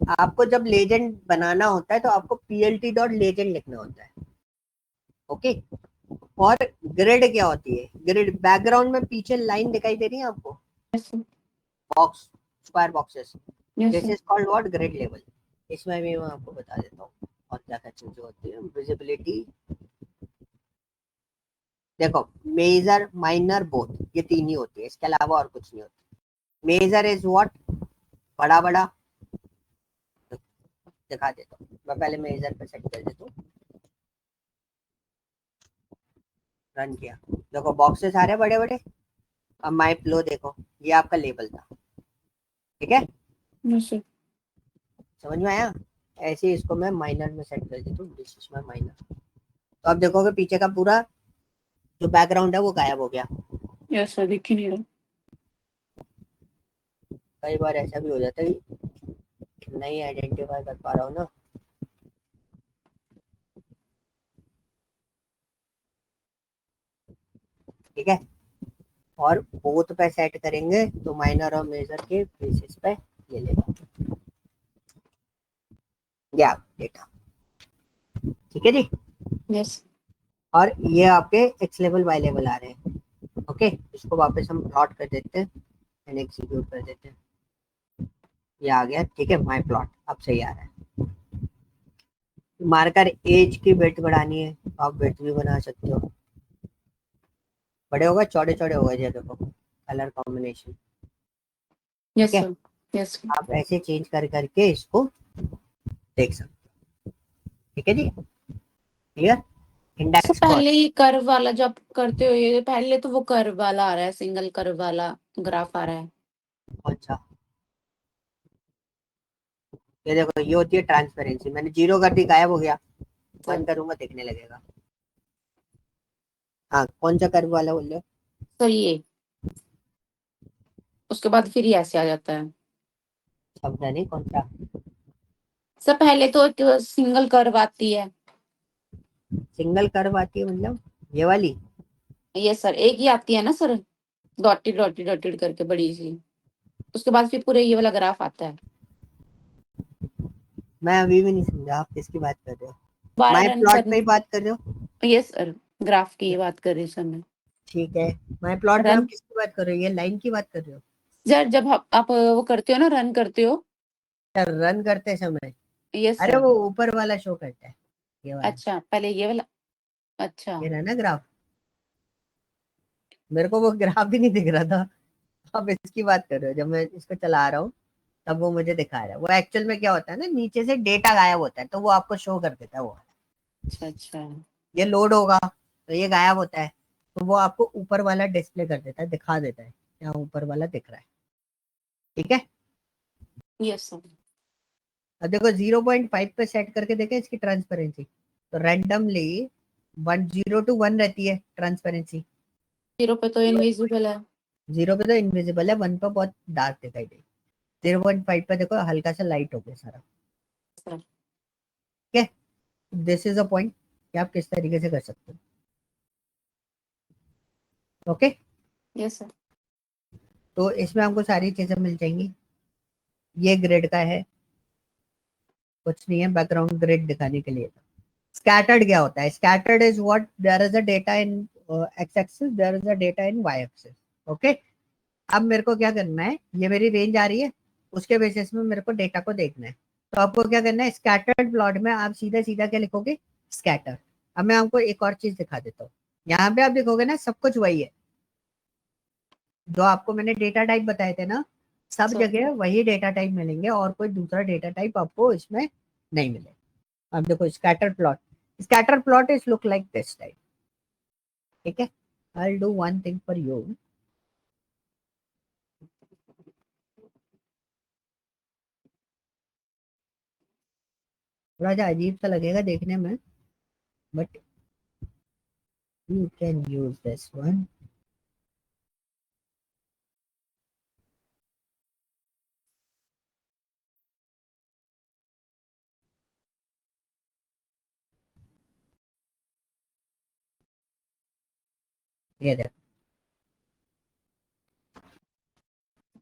आपको जब लेजेंड बनाना होता है तो आपको पीएलटी डॉट लेजेंड लिखना होता है। ओके, और ग्रिड क्या होती है, ग्रिड बैकग्राउंड में पीछे लाइन दिखाई दे रही है आपको, Yes sir. Box, square boxes, Yes this sir. Is called what, grid level. इसमें भी मैं आपको बता देता हूँ और क्या क्या चीजें होती है, विजिबिलिटी। देखो मेजर माइनर बोथ, ये तीन ही होती है, इसके अलावा और कुछ नहीं होती। मेजर इज व्हाट, बड़ा बड़ा, दिखा देता हूँ मैं, पहले मेजर पे सेट कर देता हूँ, रन किया, देखो बॉक्सेस आ रहे बड़े बड़े। अब माई फ्लो देखो, ये आपका लेबल था। ठीक है, Yes sir. समझ में आया। ऐसे ही इसको मैं माइनर में सेट कर देता हूँ, दिस इज माय माइनर। तो अब देखोगे पीछे का पूरा जो बैकग्राउंड है वो गायब हो गया। Yes sir. दिख ही नहीं रहा। कई बार ऐसा भी हो जाता है कि नहीं आइडेंटिफाई कर पा रहा हूँ ना, ठीक है, और बोथ पे सेट करेंगे तो माइनर और मेजर के बेसिस पे ये लेगा या डेटा। ठीक है जी, Yes. और ये आपके एक्स लेवल वाई लेवल आ रहे हैं। ओके, इसको वापस हम प्लॉट कर देते हैं एंड एग्जीक्यूट कर देते हैं, ये आ गया। ठीक है, माय प्लॉट अब सही आ रहा है। मार्कर एज की विड्थ बढ़ानी है तो आप विड्थ भी बना सकते हो, बड़े होगा चौड़े चौड़े होगा, ये देखो कलर कॉम्बिनेशन। Yes ठीक है, sir. Yes sir. आप ऐसे चेंज कर करके इसको देख सकते हो। ठीक है जी, क्लियर। सर इंडेक्स कॉस्ट, पहले ये कर्व वाला जो आप करते हो, ये पहले तो वो कर्व वाला आ रहा है, सिंगल कर्व वाला ग्राफ आ रहा है। अच्छा ये देखो ये होती है ट्रांसपेरेंसी, मैंने जीरो कर दी, गायब हो गया, बंद करूंगा दिखने लगेगा। हाँ कौन सा कर्व वाला बोल रहे हो, सर ये उसके बाद फिर ये ऐसे आ जाता है। समझा नहीं कौन सा। सर पहले तो एक सिंगल कर्व आती है। सिंगल कर्व आती है मतलब ये वाली, ये सर एक ही आती है ना सर, डॉटेड डॉटेड डॉटेड करके बड़ी सी, उसके बाद फिर पूरे ये वाला ग्राफ आता है। मैं अभी भी नहीं समझा आप किसकी बात कर रहे हो, दोबारा माई रन प्लॉट कर। पे ही बात कर रहे हो। ये सर ग्राफ की ये बात कर रही हूँ सर मैं। ठीक है, माई प्लॉट में आप रन किसकी बात कर रहे हो, ये लाइन की बात कर रहे हो। सर जब आप वो करते हो ना, रन करते हो। सर रन करते समय, ये अरे सर। वो ऊपर वाला शो करता है, ये वाला, अच्छा पहले ये वाला। अच्छा। ये रहा ना ग्राफ, मेरे को वो ग्राफ भी नहीं दिख रहा था, आप इसकी बात कर रहे हो, जब मैं इसको चला रहा हूँ तब वो मुझे दिखा रहा है। वो एक्चुअल में क्या होता है ना, नीचे से डेटा गायब होता है तो वो आपको शो कर देता है वो, अच्छा अच्छा। ये लोड होगा तो ये गायब होता है, तो वो आपको ऊपर वाला डिस्प्ले कर देता है, दिखा देता है यहाँ ऊपर वाला दिख रहा है। ठीक है, यस सर। अब देखो 0.5 पे सेट करके देखें इसकी ट्रांसपेरेंसी, तो रैंडमली 1 0 to 1 रहती है ट्रांसपेरेंसी। 0 पे तो इनविजिबल है। 0 पे तो इनविजिबल है, 1 पे बहुत डार्क दिखाई दे, 0.5 पे देखो हल्का सा लाइट हो गया सारा। सर ठीक है, दिस इज अ पॉइंट कि आप किस तरीके से कर सकते हो। Okay, yes sir. तो इसमें हमको सारी चीजें मिल जाएंगी। ये ग्रिड का है, कुछ नहीं है, बैकग्राउंड ग्रिड दिखाने के लिए। स्कैटर्ड क्या होता है? Scattered is what there is a data in x axis, there is a data in y axis. Okay, अब मेरे को क्या करना है, ये मेरी रेंज आ रही है, उसके बेसिस में मेरे को डेटा को देखना है। तो आपको क्या करना है, स्कैटर्ड प्लॉट में आप सीधा सीधा क्या लिखोगे, स्कैटर। अब मैं आपको एक और चीज दिखा देता हूँ, यहाँ पे आप देखोगे ना सब कुछ वही है, जो आपको मैंने डेटा टाइप बताए थे ना, सब सर जगह वही डेटा टाइप मिलेंगे और कोई दूसरा डेटा टाइप आपको इसमें नहीं मिलेगा। अब देखो scatter plot, scatter plot is look like this type. ठीक है, I do one thing for you. थोड़ा सा अजीब सा लगेगा देखने में, but you can use this one. ये देखो,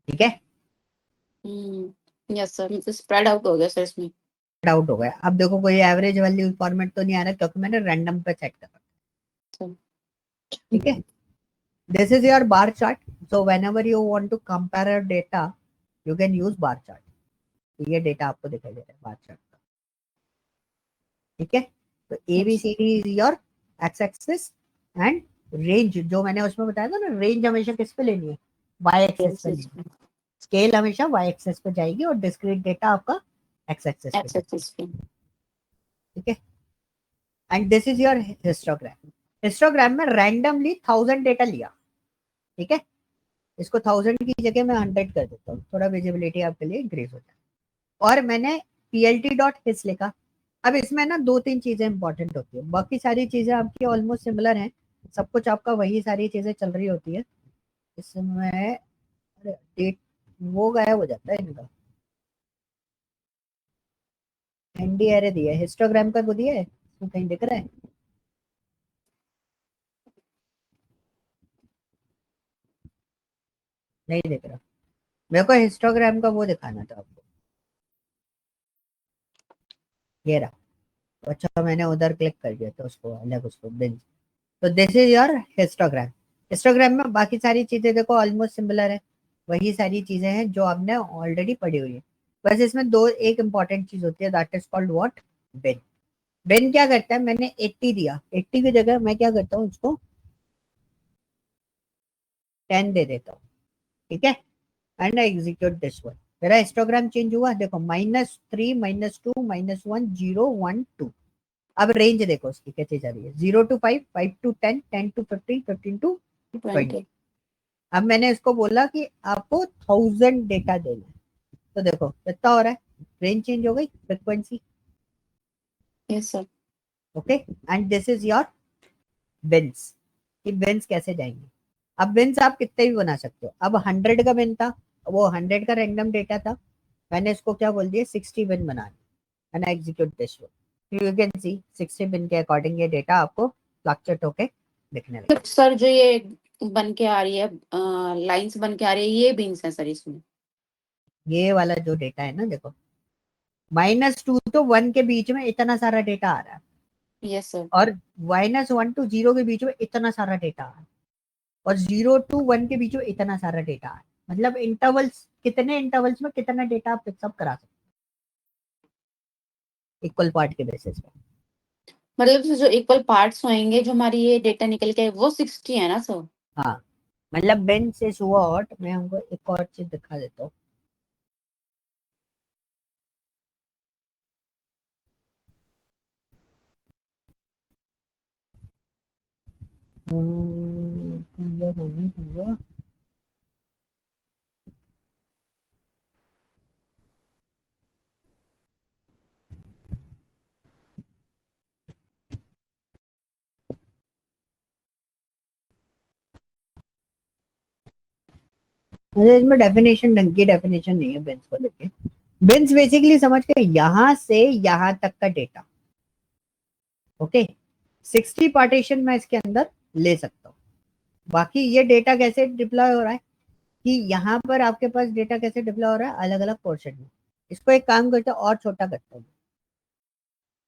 ठीक है, यस सर, मतलब स्प्रेड आउट हो गया सर इसमें। डाउट हो गया। अब देखो कोई एवरेज वैल्यू फॉर्मेट तो नहीं आ रहा क्योंकि मैंने रैंडम पे सेट करा। सर ठीक है, this is your bar chart, so when ever you want to compare data you can use bar chart. ये डेटा आपको दिखाई दे रहा है बार चार्ट का। ठीक है, तो A B yes C D is your x axis, and range जो मैंने उसमें बताया था ना, रेंज हमेशा किस पे लेनी है, वाई एक्सिस यस पे यस। लेनी है। स्केल हमेशा वाई एक्सिस पे जाएगी और डिस्क्रीट डेटा आपका एक्स एक्सिस पे एक्स जाएगा। एक्सिस पे। ठीक है, and this is your histogram. Histogram में रैंडमली 1000 डेटा लिया। ठीक है, इसको 1000 की जगह मैं 100 कर देता हूँ, थोड़ा विजिबिलिटी आपके लिए इंक्रीज हो जाए। और मैंने plt डॉट हिस लिखा। अब इसमें ना दो तीन चीजें इंपॉर्टेंट होती है, बाकी सारी चीजें आपकी ऑलमोस्ट सिमिलर हैं, सब कुछ आपका वही सारी चीजें चल रही होती है। इसमें डेट वो गायब हो जाता है इनका, एनडी एरे दिया है, हिस्टोग्राम का वो दिया है, इसमें कहीं दिख रहा है? नहीं दिख रहा। मेरे को हिस्टोग्राम का वो दिखाना था आपको, ये रहा। अच्छा मैंने उधर क्लिक कर दिया था उसको अलग, उसको बिन। तो this is your histogram. Histogram में बाकी सारी चीजें देखो ऑलमोस्ट सिमिलर है, वही सारी चीजें हैं जो आपने ऑलरेडी पढ़ी हुई है। बस इसमें दो एक इंपॉर्टेंट चीज होती है, दैट इज कॉल्ड व्हाट, बिन। बिन क्या करता है, मैंने 80 दिया, 80 की जगह मैं क्या करता हूँ उसको 10 दे देता हूँ। ठीक है, and I execute this one. मेरा हिस्टोग्राम चेंज हुआ, देखो -3 -2 -1 0 1 2। अब रेंज देखो उसकी कैसे जा रही है, 0 to 5, 5 to 10, 10 to 15, 15 to 20। 20। अब मैंने इसको बोला कि आपको 1000 डेटा देना है, तो देखो कितना हो रहा है, रेंज चेंज हो गई, frequency. Yes sir. Okay, and this is your beans, कि बिन्स कैसे जाएंगे। अब बिन्स आप कितने भी बना सकते हो। अब 100 का बिन था, वो 100 का रैंडम डेटा था, मैंने इसको क्या बोल दिया, 60 बिन बना दिया, and execute this one. You can see 60 बिन के अकॉर्डिंग ये डेटा आपको फ्लक्चुएट होके दिखने लगे। तो सर जो ये बन के आ रही है, लाइंस बन के आ रही है, ये बीन्स है सर इसमें। ये वाला जो डेटा है ना देखो, -2 to 1 के बीच में इतना सारा डेटा आ रहा है, यस सर। और -1 to 0 के बीच में इतना सारा डेटा आ रहा है, और 0 to 1 के बीच में इतना सारा डेटा आ रहा है। मतलब इंटरवल्स, कितने इंटरवल्स में कितना डेटा आप पिक्सअप करा सकते हो इक्वल पार्ट के बेसिस पे। मतलब जो इक्वल पार्ट्स होंगे, जो हमारी ये डेटा निकल के वो 60 है ना सर। हाँ, मतलब बेन से व्हाट, मैं हमको एक और चीज दिखा देता हूँ। मुझे इसमें डेफिनेशन, ढंग की डेफिनेशन नहीं है बिन्स को लेके। बिन्स बेसिकली समझ के यहाँ से यहाँ तक का डेटा, ओके। 60 पार्टीशन मैं इसके अंदर ले सकता हूँ। बाकी ये डेटा कैसे डिप्लॉय हो रहा है कि यहाँ पर आपके पास डेटा कैसे डिप्लॉय हो रहा है अलग अलग पोर्शन में। इसको एक काम करते हैं और छोटा करते हैं।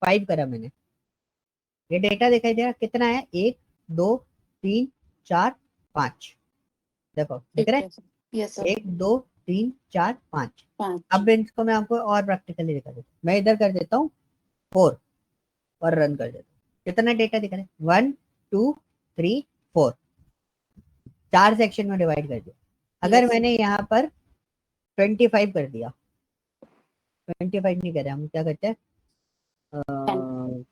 5 करा मैंने, ये डेटा दिखाई दे रहा कितना है, 1 2 3 4 5, देखो दिख ठीक रहा है सर। यस है, सर। 1 2 3 4 5। 5। अब इसको मैं आपको और प्रैक्टिकली दिखा देता हूँ, मैं इधर कर देता हूँ 4 और रन कर देता हूँ। कितना डेटा दिख रहा है, 1 2 3 4, 4 सेक्शन में डिवाइड कर दिया। अगर यस। मैंने यहाँ पर 25 कर दिया, 25 नहीं कर रहे हम, क्या करते हैं 10।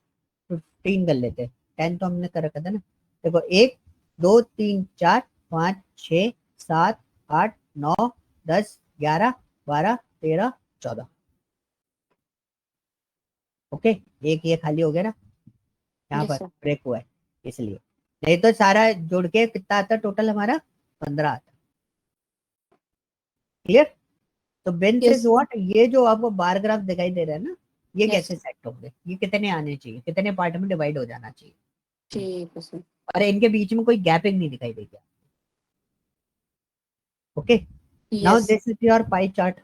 15 कर लेते हैं। 10 तो हमने कर रखा था ना। देखो 1 2 3 4 5 6 7 8 9 10 11 12 13 14, ओके। एक ये खाली हो गया ना, यहाँ यस पर सर। ब्रेक हुआ है इसलिए, नहीं तो सारा जोड़ के कितना आता टोटल हमारा, 15 आता। क्लियर। तो बेन से यस। व्हाट, ये जो आपको बार ग्राफ दिखाई दे रहा है ना, ये यस कैसे सेट होंगे, ये कितने आने चाहिए, कितने पार्ट में डिवाइड हो जाना चाहिए, ठीक है सर। और इनके बीच में कोई गैपिंग नहीं दिखाई देगी। Okay, now yes. This is your pie chart.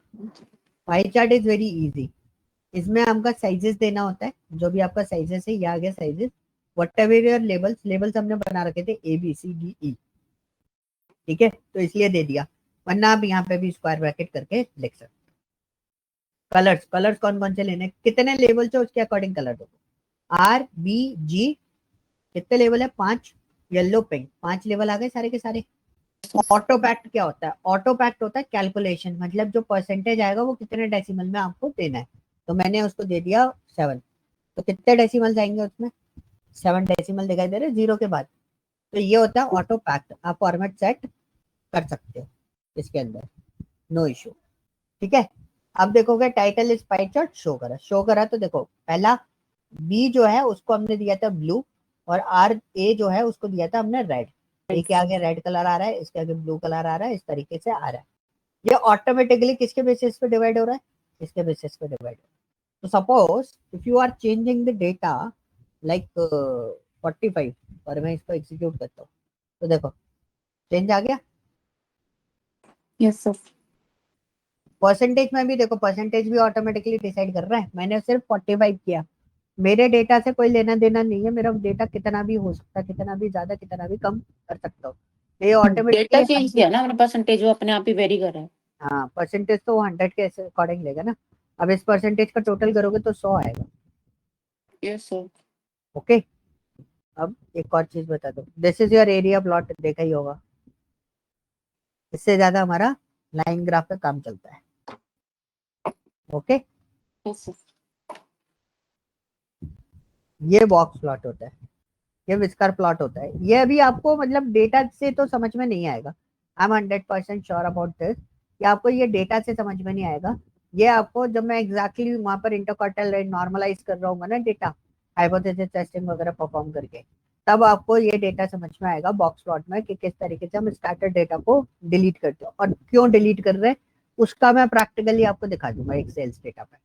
Pie chart is very easy. इसमें आपका साइजेस देना होता है, जो भी आपका साइजेस है, ये आ गया sizes. What ever your levels, levels हमने बना रखे थे A B C D E, ठीक है, तो इसलिए दे दिया, वरना आप यहाँ पे भी स्क्वायर ब्रैकेट करके लिख सकते। कलर्स, कलर्स कौन कौन से लेने, कितने लेवल से उसके अकॉर्डिंग कलर दो। आर बी जी, कितने लेवल है, 5। येलो पिंक, 5 लेवल आ गए सारे के सारे। ऑटो पैक्ट क्या होता है, ऑटो पैक्ट होता है कैलकुलेशन, मतलब जो परसेंटेज आएगा वो कितने डेसिमल में आपको देना है। तो मैंने उसको दे दिया 7, तो कितने डेसिमल आएंगे उसमें, 7 डेसिमल दिखाई दे रहे जीरो के बाद। तो ये होता है ऑटो पैक्ट, आप फॉर्मेट सेट कर सकते हो इसके अंदर, नो इशू, ठीक है। अब देखोगे title is pie chart, show करा तो देखो पहला बी जो है उसको हमने दिया था ब्लू, और आर ए जो है उसको दिया था हमने रेड। ए के आगे रेड कलर आ रहा है, इसके आगे ब्लू कलर आ रहा है, इस तरीके से आ रहा है। ये ऑटोमेटिकली किसके बेसिस पे डिवाइड हो रहा है, इसके बेसिस पे डिवाइड हो रहा है। तो suppose if you are changing the data like 45, और मैं इसको एग्जीक्यूट करता हूँ, तो देखो चेंज आ गया। Yes sir. परसेंटेज में भी देखो, परसेंटेज भी ऑटोमेटिकली डिसाइड कर रहा है, मैंने सिर्फ 45 किया। मेरे डेटा से कोई लेना देना नहीं है, मेरा डेटा कितना भी हो सकता है, कितना भी ज्यादा कितना भी कम कर सकता हूँ, ये डेटा ऑटोमेटिकली। चेंज किया ना, अपना परसेंटेज वो अपने आप ही वेरी कर रहा है। हाँ, परसेंटेज तो 100 के अकॉर्डिंग लेगा ना। अब इस परसेंटेज का टोटल करोगे तो 100 आएगा, यस सर। ओके। अब एक और चीज बता दो, this is your area plot, देखा ही होगा। इससे ज्यादा हमारा लाइन ग्राफ पे काम चलता है, ओके। Yes sir. ये बॉक्स प्लॉट होता है, ये विस्कर प्लॉट होता है। ये अभी आपको मतलब डेटा से तो समझ में नहीं आएगा, I am 100% sure about this, कि आपको ये डेटा से समझ में नहीं आएगा। ये आपको जब मैं एग्जैक्टली वहां पर इंटरक्वार्टाइल रेट नॉर्मलाइज कर रहा हूँ ना डेटा, हाइपोथेसिस टेस्टिंग वगैरह परफॉर्म करके, तब आपको ये डेटा समझ में आएगा बॉक्स प्लॉट में, कि किस तरीके से हम स्कैटर्ड डेटा को डिलीट करते हैं, और क्यों डिलीट कर रहे हैं उसका मैं प्रैक्टिकली आपको दिखा दूंगा एक सेल्स डेटा पे,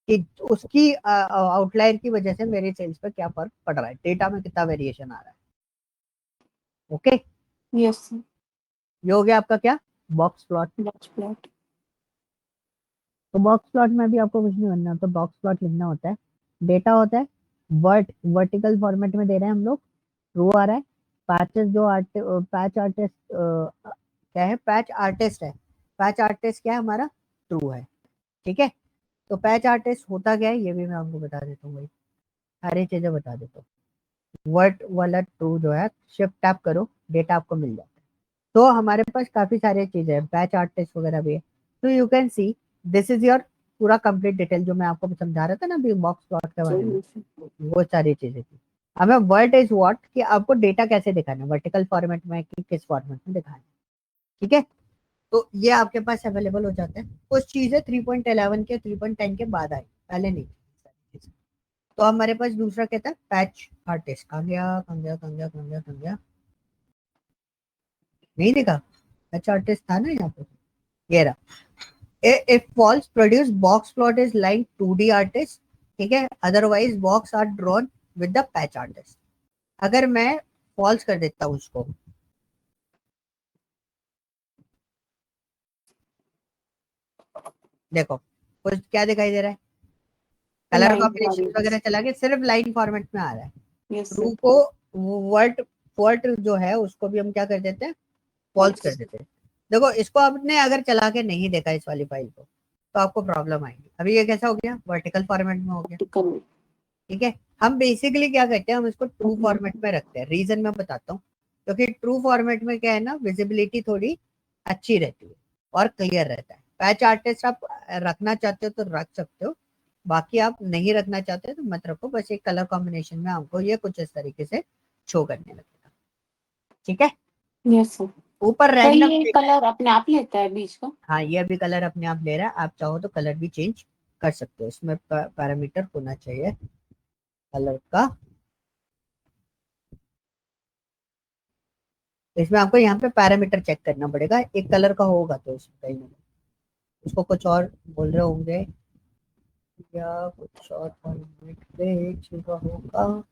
कि उसकी आउटलायर की वजह से मेरे सेल्स पे क्या फर्क पड़ रहा है, डेटा में कितना वेरिएशन आ रहा है, ओके। Yes sir. ये हो गया आपका क्या, बॉक्स प्लॉट। Box plot. तो बॉक्स प्लॉट में भी आपको कुछ नहीं बनना, तो बॉक्स प्लॉट लिखना होता है, डेटा होता है, वर्टिकल फॉर्मेट में दे रहे हैं हम लोग, रो आ रहा है, पैचेस जो पैच आर्टिस्ट क्या है, पैच आर्टिस्ट है, पैच आर्टिस्ट क्या है हमारा, ट्रू है, ठीक है। तो पैच आर्टिस्ट होता क्या है ये भी मैं आपको बता देता हूँ भाई, सारी चीजें बता देता हूँ। वर्ट वाला ट्रू जो है, शिफ्ट टैप करो, डेटा आपको मिल जाता है। तो हमारे पास काफी सारी चीजें हैं, बैच आर्ट टेस्ट वगैरह भी है। तो you can see this is your पूरा कंप्लीट डिटेल, जो मैं आपको समझा रहा था ना अभी बॉक्स प्लॉट के बारे में, वो सारी चीजें थी। हमें वर्ड इज व्हाट, कि आपको डेटा कैसे दिखाना है, वर्टिकल फॉर्मेट में कि किस फॉर्मेट में दिखाना है, ठीक है। तो ये आपके पास अवेलेबल हो जाता है। कुछ चीजें 3.11 के 3.10 के बाद आई, पहले नहीं थी। तो हमारे पास दूसरा क्या था, पैच आर्टिस्ट, कहाँ गया कहाँ गया कहाँ गया कहाँ गया कहाँ गया, नहीं देखा, पैच आर्टिस्ट था ना यहाँ पे, ये रहा। If false produce box plot is like 2D artist, ठीक है, otherwise box are drawn with the patch artist. अगर मैं फॉल्स कर देता हूँ उसको, देखो कुछ क्या दिखाई दे रहा है, कलर लाइन आ कॉम्बिनेशन रही वगैरह चला गया, सिर्फ लाइन फॉर्मेट में आ रहा है। है। Yes true sir. को वर्ड फॉल्ट जो है उसको भी हम क्या कर देते हैं, फॉल्स कर देते हैं। देखो इसको आपने अगर चला के नहीं देखा इस वाली फाइल को तो आपको प्रॉब्लम आएगी। अभी ये कैसा हो गया, वर्टिकल फॉर्मेट में हो गया, टिकल। ठीक है। हम बेसिकली क्या करते हैं, हम इसको ट्रू फॉर्मेट में रखते हैं। रीजन मैं बताता हूँ, क्योंकि ट्रू फॉर्मेट में क्या है ना, विजिबिलिटी थोड़ी अच्छी रहती है और क्लियर रहता है। पैच आर्टिस्ट आप रखना चाहते हो तो रख सकते हो, बाकी आप नहीं रखना चाहते तो मत रखो। बस एक कलर कॉम्बिनेशन में आपको ये कुछ इस तरीके से शो करने लगेगा, ठीक है। Yes sir. ऊपर तो रैंडम, ये कलर अपने आप लेता है बीच का? हाँ ये अभी कलर अपने आप ले रहा है। आप चाहो तो कलर भी चेंज कर सकते हो, इसमें पैरामीटर होना चाहिए कलर का। इसमें आपको यहाँ पे पैरामीटर चेक करना पड़ेगा, एक कलर का होगा तो इसमें कहीं ना कहीं। उसको कुछ और बोल रहे होंगे या कुछ और फॉर्मेट पे छुपा होगा।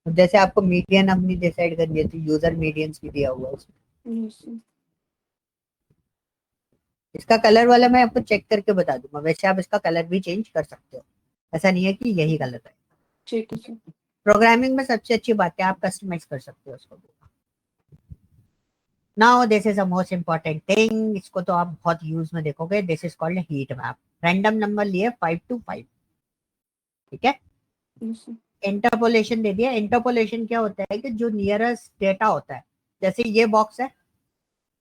जैसे आपको मीडियन अपनी डिसाइड करनी है तो यूजर मीडियंस भी दिया हुआ है इसमें। Yes sir. इसका कलर वाला मैं आपको चेक करके बता दूंगा, वैसे आप इसका कलर भी चेंज कर सकते हो, ऐसा नहीं है कि यही कलर है। ठीक है सर। प्रोग्रामिंग में सबसे अच्छी बात है आप कस्टमाइज कर सकते हो उसको। Now this is the most important thing, इसको तो आप बहुत यूज में देखोगे। This is called heat map. Random number लिए 5 to 5, ठीक है। Yes sir. इंटरपोलेशन दे दिया। इंटरपोलेशन क्या होता है कि जो नियरेस्ट डेटा होता है, जैसे ये बॉक्स है,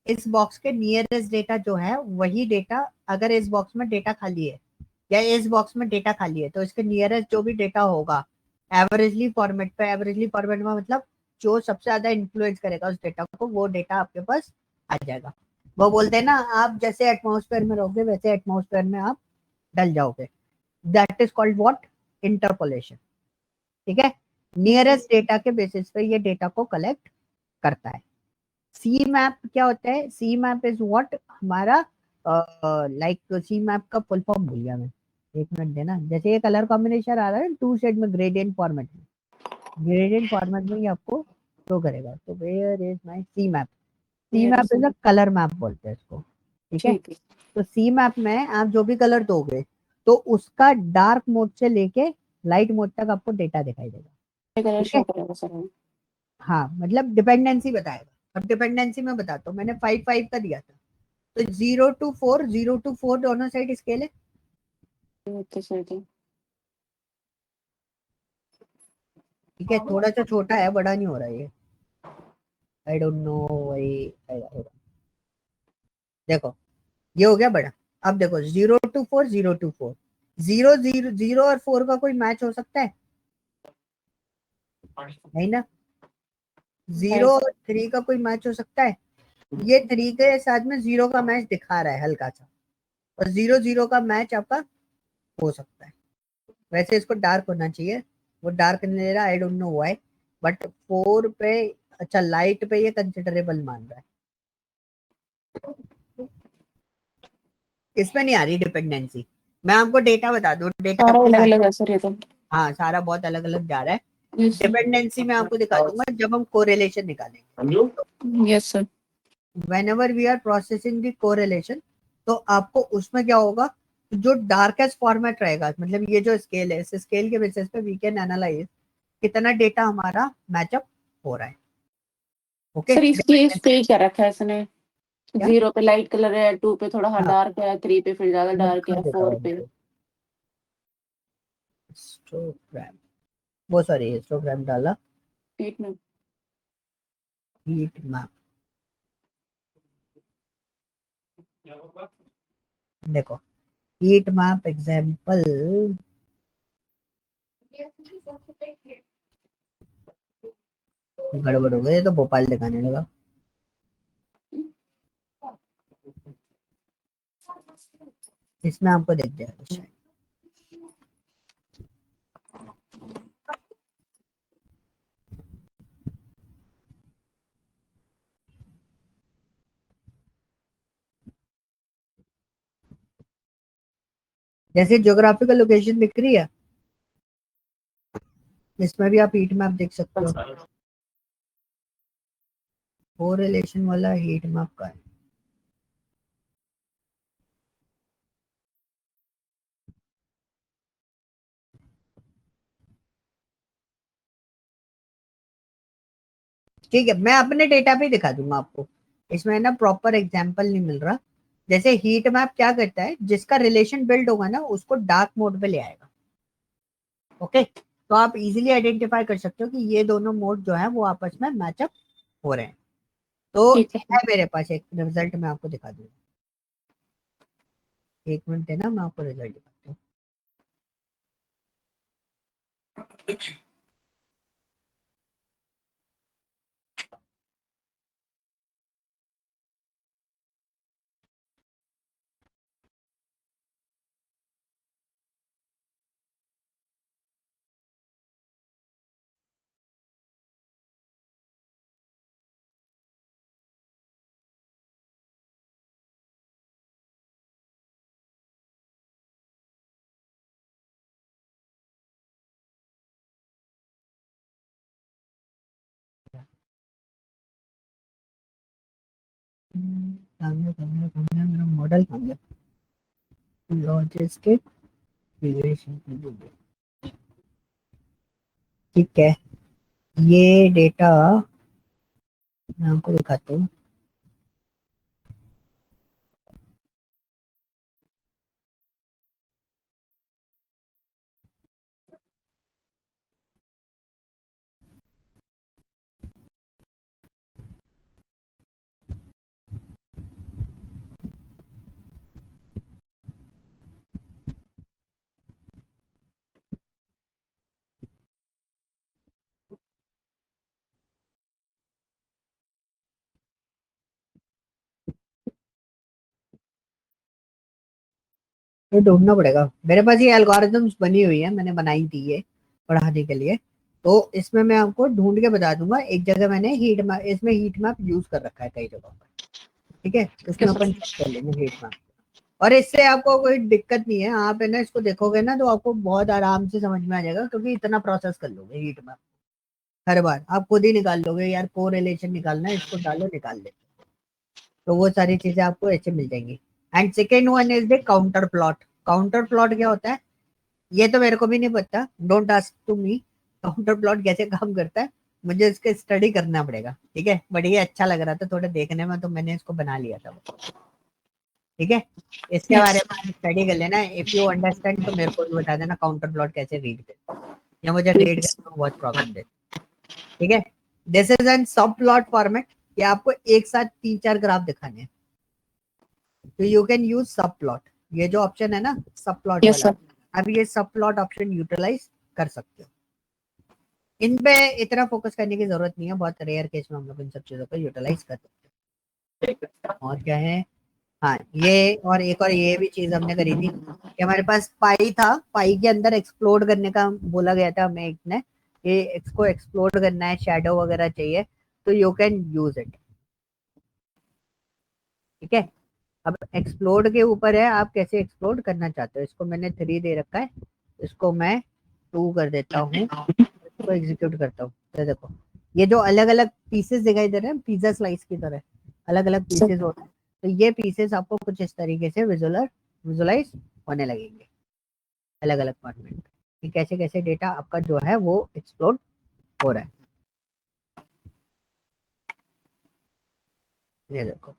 इस बॉक्स के नियरेस्ट डेटा जो है वही डेटा, अगर इस बॉक्स में डेटा खाली है या इस बॉक्स में डेटा खाली है तो इसके नियरेस्ट जो भी डेटा होगा एवरेजली फॉर्मेट पे, एवरेजली फॉर्मेट में मतलब जो सबसे ज्यादा इन्फ्लुएंस करेगा उस डेटा को, वो डेटा आपके पास आ जाएगा। वो बोलते हैं ना, आप जैसे एटमॉस्फेयर में रहोगे वैसे एटमॉस्फेयर में आप डल जाओगे। That is called what, interpolation, ठीक है। नियरेस्ट डेटा के बेसिस पे ये डेटा को कलेक्ट करता है। सी मैप क्या होता है, सी मैप इज व्हाट, हमारा लाइक सी मैप का फुल फॉर्म भूल गया मैं, एक मिनट देना। जैसे ये कलर कॉम्बिनेशन आ रहा है टू शेड में, ग्रेडियंट फॉर्मेट में, ग्रेडियंट फॉर्मेट में ये आपको शो करेगा। तो where is my C map, C yes map sir. Is a colour map बोलते हैं इसको, ठीक है। ठीक है। तो सी मैप में आप जो भी कलर दोगे तो उसका डार्क मोड से लेके लाइट मोड तक आपको डेटा दिखाई देगा, कलर ठीक शो है। करेगा सर वो। हाँ मतलब डिपेंडेंसी बताएगा। अब डिपेंडेंसी में बताता हूँ, मैंने 5 5 का दिया था, तो 0 to 4, 0 to 4 दोनों साइड स्केल है, ओके सर जी। ठीक है। थोड़ा सा छोटा है, बड़ा नहीं हो रहा ये, आई डोंट नो वही आएगा होगा। देखो ये हो गया बड़ा। अब देखो 0 to 4, 0 to 4, 0 0 0 और 4 का कोई मैच हो सकता है, नहीं ना। नहीं 0 और 3 का कोई मैच हो सकता है, ये 3 के साथ में 0 का मैच दिखा रहा है हल्का सा, और 0 0 का मैच आपका हो सकता है। वैसे इसको डार्क होना चाहिए, वो डार्क नहीं ले रहा, I don't know why, but 4 पे, अच्छा लाइट पे ये कंसिडरेबल मान रहा है। इसमें नहीं आ रही डिपेंडेंसी। मैं आपको डेटा बता दूं, डेटा सारा आपके अलग साथ, अलग है सर ये तो। हाँ सारा बहुत अलग अलग जा रहा है। Yes sir. डिपेंडेंसी मैं आपको दिखा दूंगा जब हम कोरिलेशन निकालेंगे। Yes sir. whenever we are processing the correlation, तो आपको उसमें क्या होगा, जो डार्केस्ट फॉर्मेट रहेगा, मतलब ये जो स्केल है, इस स्केल के बेसिस पे वी कैन एनालाइज कितना डेटा हमारा मैचअप हो रहा है, ओके। सर इसकी इस पे क्या रखा है इसने? क्या, 0 पे लाइट कलर है, 2 पे थोड़ा हाँ डार्क है, 3 पे फिर ज्यादा मैं डार्क दिखा है, देता 4 हूँ पे। आपको। हिस्टोग्राम, वो सॉरी हिस्टोग्राम डाला, एक मिनट। Heat map. देखो हीट मैप एग्जांपल, गड़बड़ हो गई, ये तो भोपाल दिखाने लगा। इसमें आपको दिख जाएगा शायद। जैसे ज्योग्राफिकल लोकेशन दिख रही है, इसमें भी आप हीट मैप देख सकते हो। कोरिलेशन वाला हीट मैप का है। ठीक है, मैं अपने डेटा पे दिखा दूंगा आपको, इसमें ना प्रॉपर एग्जांपल नहीं मिल रहा। जैसे हीट मैप क्या करता है, जिसका रिलेशन बिल्ड होगा ना उसको डार्क मोड पे ले आएगा। ओके, तो आप इजीली आइडेंटिफाई कर सकते हो कि ये दोनों मोड जो है वो आपस में मैचअप हो रहे हैं। तो ठीक है है मेरे पास एक रिजल्ट, मैं आपको दिखा दूंगा। एक मिनट है ना, मैं आपको रिजल्ट दिखाता हूँ। मेरा मॉडल कहाँ गया? Logistic relation. ठीक है, ये डेटा मैं आपको दिखाता हूँ। ये ढूंढना पड़ेगा, मेरे पास ये एल्गोरिथम्स बनी हुई है, मैंने बनाई थी ये पढ़ाने के लिए। तो इसमें मैं आपको ढूंढ के बता दूंगा। एक जगह मैंने हीट मैप, इसमें हीट मैप यूज कर रखा है कई जगहों पर। ठीक है, इसमें अपन चेक कर लेंगे हीट मैप। और इससे आपको कोई दिक्कत नहीं है, आप है ना इसको देखोगे ना तो आपको बहुत आराम से समझ में आ जाएगा, क्योंकि इतना प्रोसेस कर लोगे हीट मैप। हर बार आप खुद ही निकाल लोगे, यार को रिलेशन निकालना है, इसको डालो निकाल ले। तो वो सारी चीजें आपको ऐसे मिल जाएंगी। And second one is the counter plot. Counter plot क्या होता है ये तो मेरे को भी नहीं पता, don't ask to me counter plot कैसे काम करता है, मुझे इसका स्टडी करना पड़ेगा। ठीक है, बट ये अच्छा लग रहा था थोड़ा देखने में, तो मैंने इसको बना लिया था। ठीक है, इसके बारे यस में स्टडी कर लेना, इफ यू अंडरस्टैंड तो मेरे को भी बता देना काउंटर प्लॉट कैसे रीड करते हैं, या मुझे ठीक रीड है करने में बहुत प्रॉब्लम देती है। ठीक है, दिस इज एन सब प्लॉट फॉर्मेट, ये आपको एक साथ 3-4 ग्राफ दिखाने हैं, तो यू कैन यूज सब प्लॉट। ये जो ऑप्शन है ना सब प्लॉट यस वाला, सर अब ये सब प्लॉट ऑप्शन यूटिलाइज कर सकते हो। इन पे इतना फोकस करने की जरूरत नहीं है, बहुत रेयर केस में हम लोग इन सब चीजों को यूटिलाइज कर सकते हैं। और क्या है, हाँ ये और एक और ये भी चीज हमने करी थी कि हमारे पास पाई था, पाई के अंदर एक्सप्लोर करने का बोला गया था हमें, एक ने ये इसको एक्सप्लोर करना है, शैडो वगैरह चाहिए, तो यू कैन यूज इट। ठीक है, अब एक्सप्लोर के ऊपर है, आप कैसे एक्सप्लोर करना चाहते हो। इसको मैंने 3 दे रखा है, इसको मैं 2 कर देता हूँ, इसको एग्जीक्यूट करता हूँ। तो देखो ये जो अलग अलग पीसेस दिखाई दे रहे हैं पिज्जा स्लाइस की तरह अलग अलग सर पीसेस होते हैं, तो ये पीसेस आपको कुछ इस तरीके से विजुलाइज होने लगेंगे अलग अलग फॉर्मेट में, कि कैसे कैसे डेटा आपका जो है वो एक्सप्लोर हो रहा है। ये देखो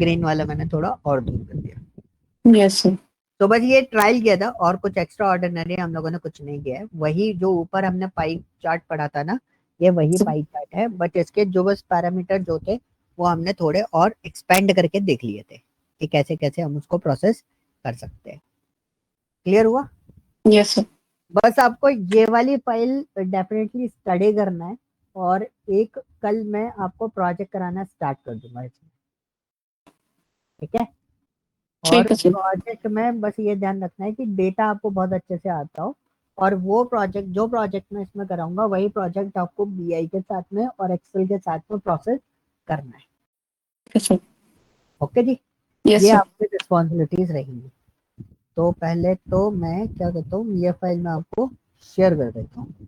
ग्रीन वाला मैंने थोड़ा और दूर कर दिया। यस सर तो बस ये ट्रायल किया था, और कुछ एक्स्ट्रा ऑर्डिनरी हम लोगों ने कुछ नहीं किया है, वही जो ऊपर हमने पाई चार्ट पढ़ा था ना, ये वही पाई चार्ट है, बट इसके जो बस पैरामीटर जो थे वो हमने थोड़े और एक्सपेंड करके देख लिए थे कि कैसे कैसे हम उसको प्रोसेस कर सकते हैं। क्लियर हुआ? यस सर बस आपको ये वाली फाइल डेफिनेटली स्टडी करना है, और एक कल मैं आपको प्रोजेक्ट कराना स्टार्ट कर दूंगा इसमें। ठीक है, और ठीक है सर प्रोजेक्ट में बस ये ध्यान रखना है कि डेटा आपको बहुत अच्छे से आता हो, और वो प्रोजेक्ट जो प्रोजेक्ट में इसमें कराऊंगा वही प्रोजेक्ट आपको बीआई के साथ में और एक्सेल के साथ में प्रोसेस करना है। ठीक है सर ओके जी, यस ये सर आपकी रिस्पॉन्सिबिलिटीज रहेंगी। तो पहले तो मैं क्या करता हूँ, ये फाइल मैं आपको शेयर कर देता हूँ।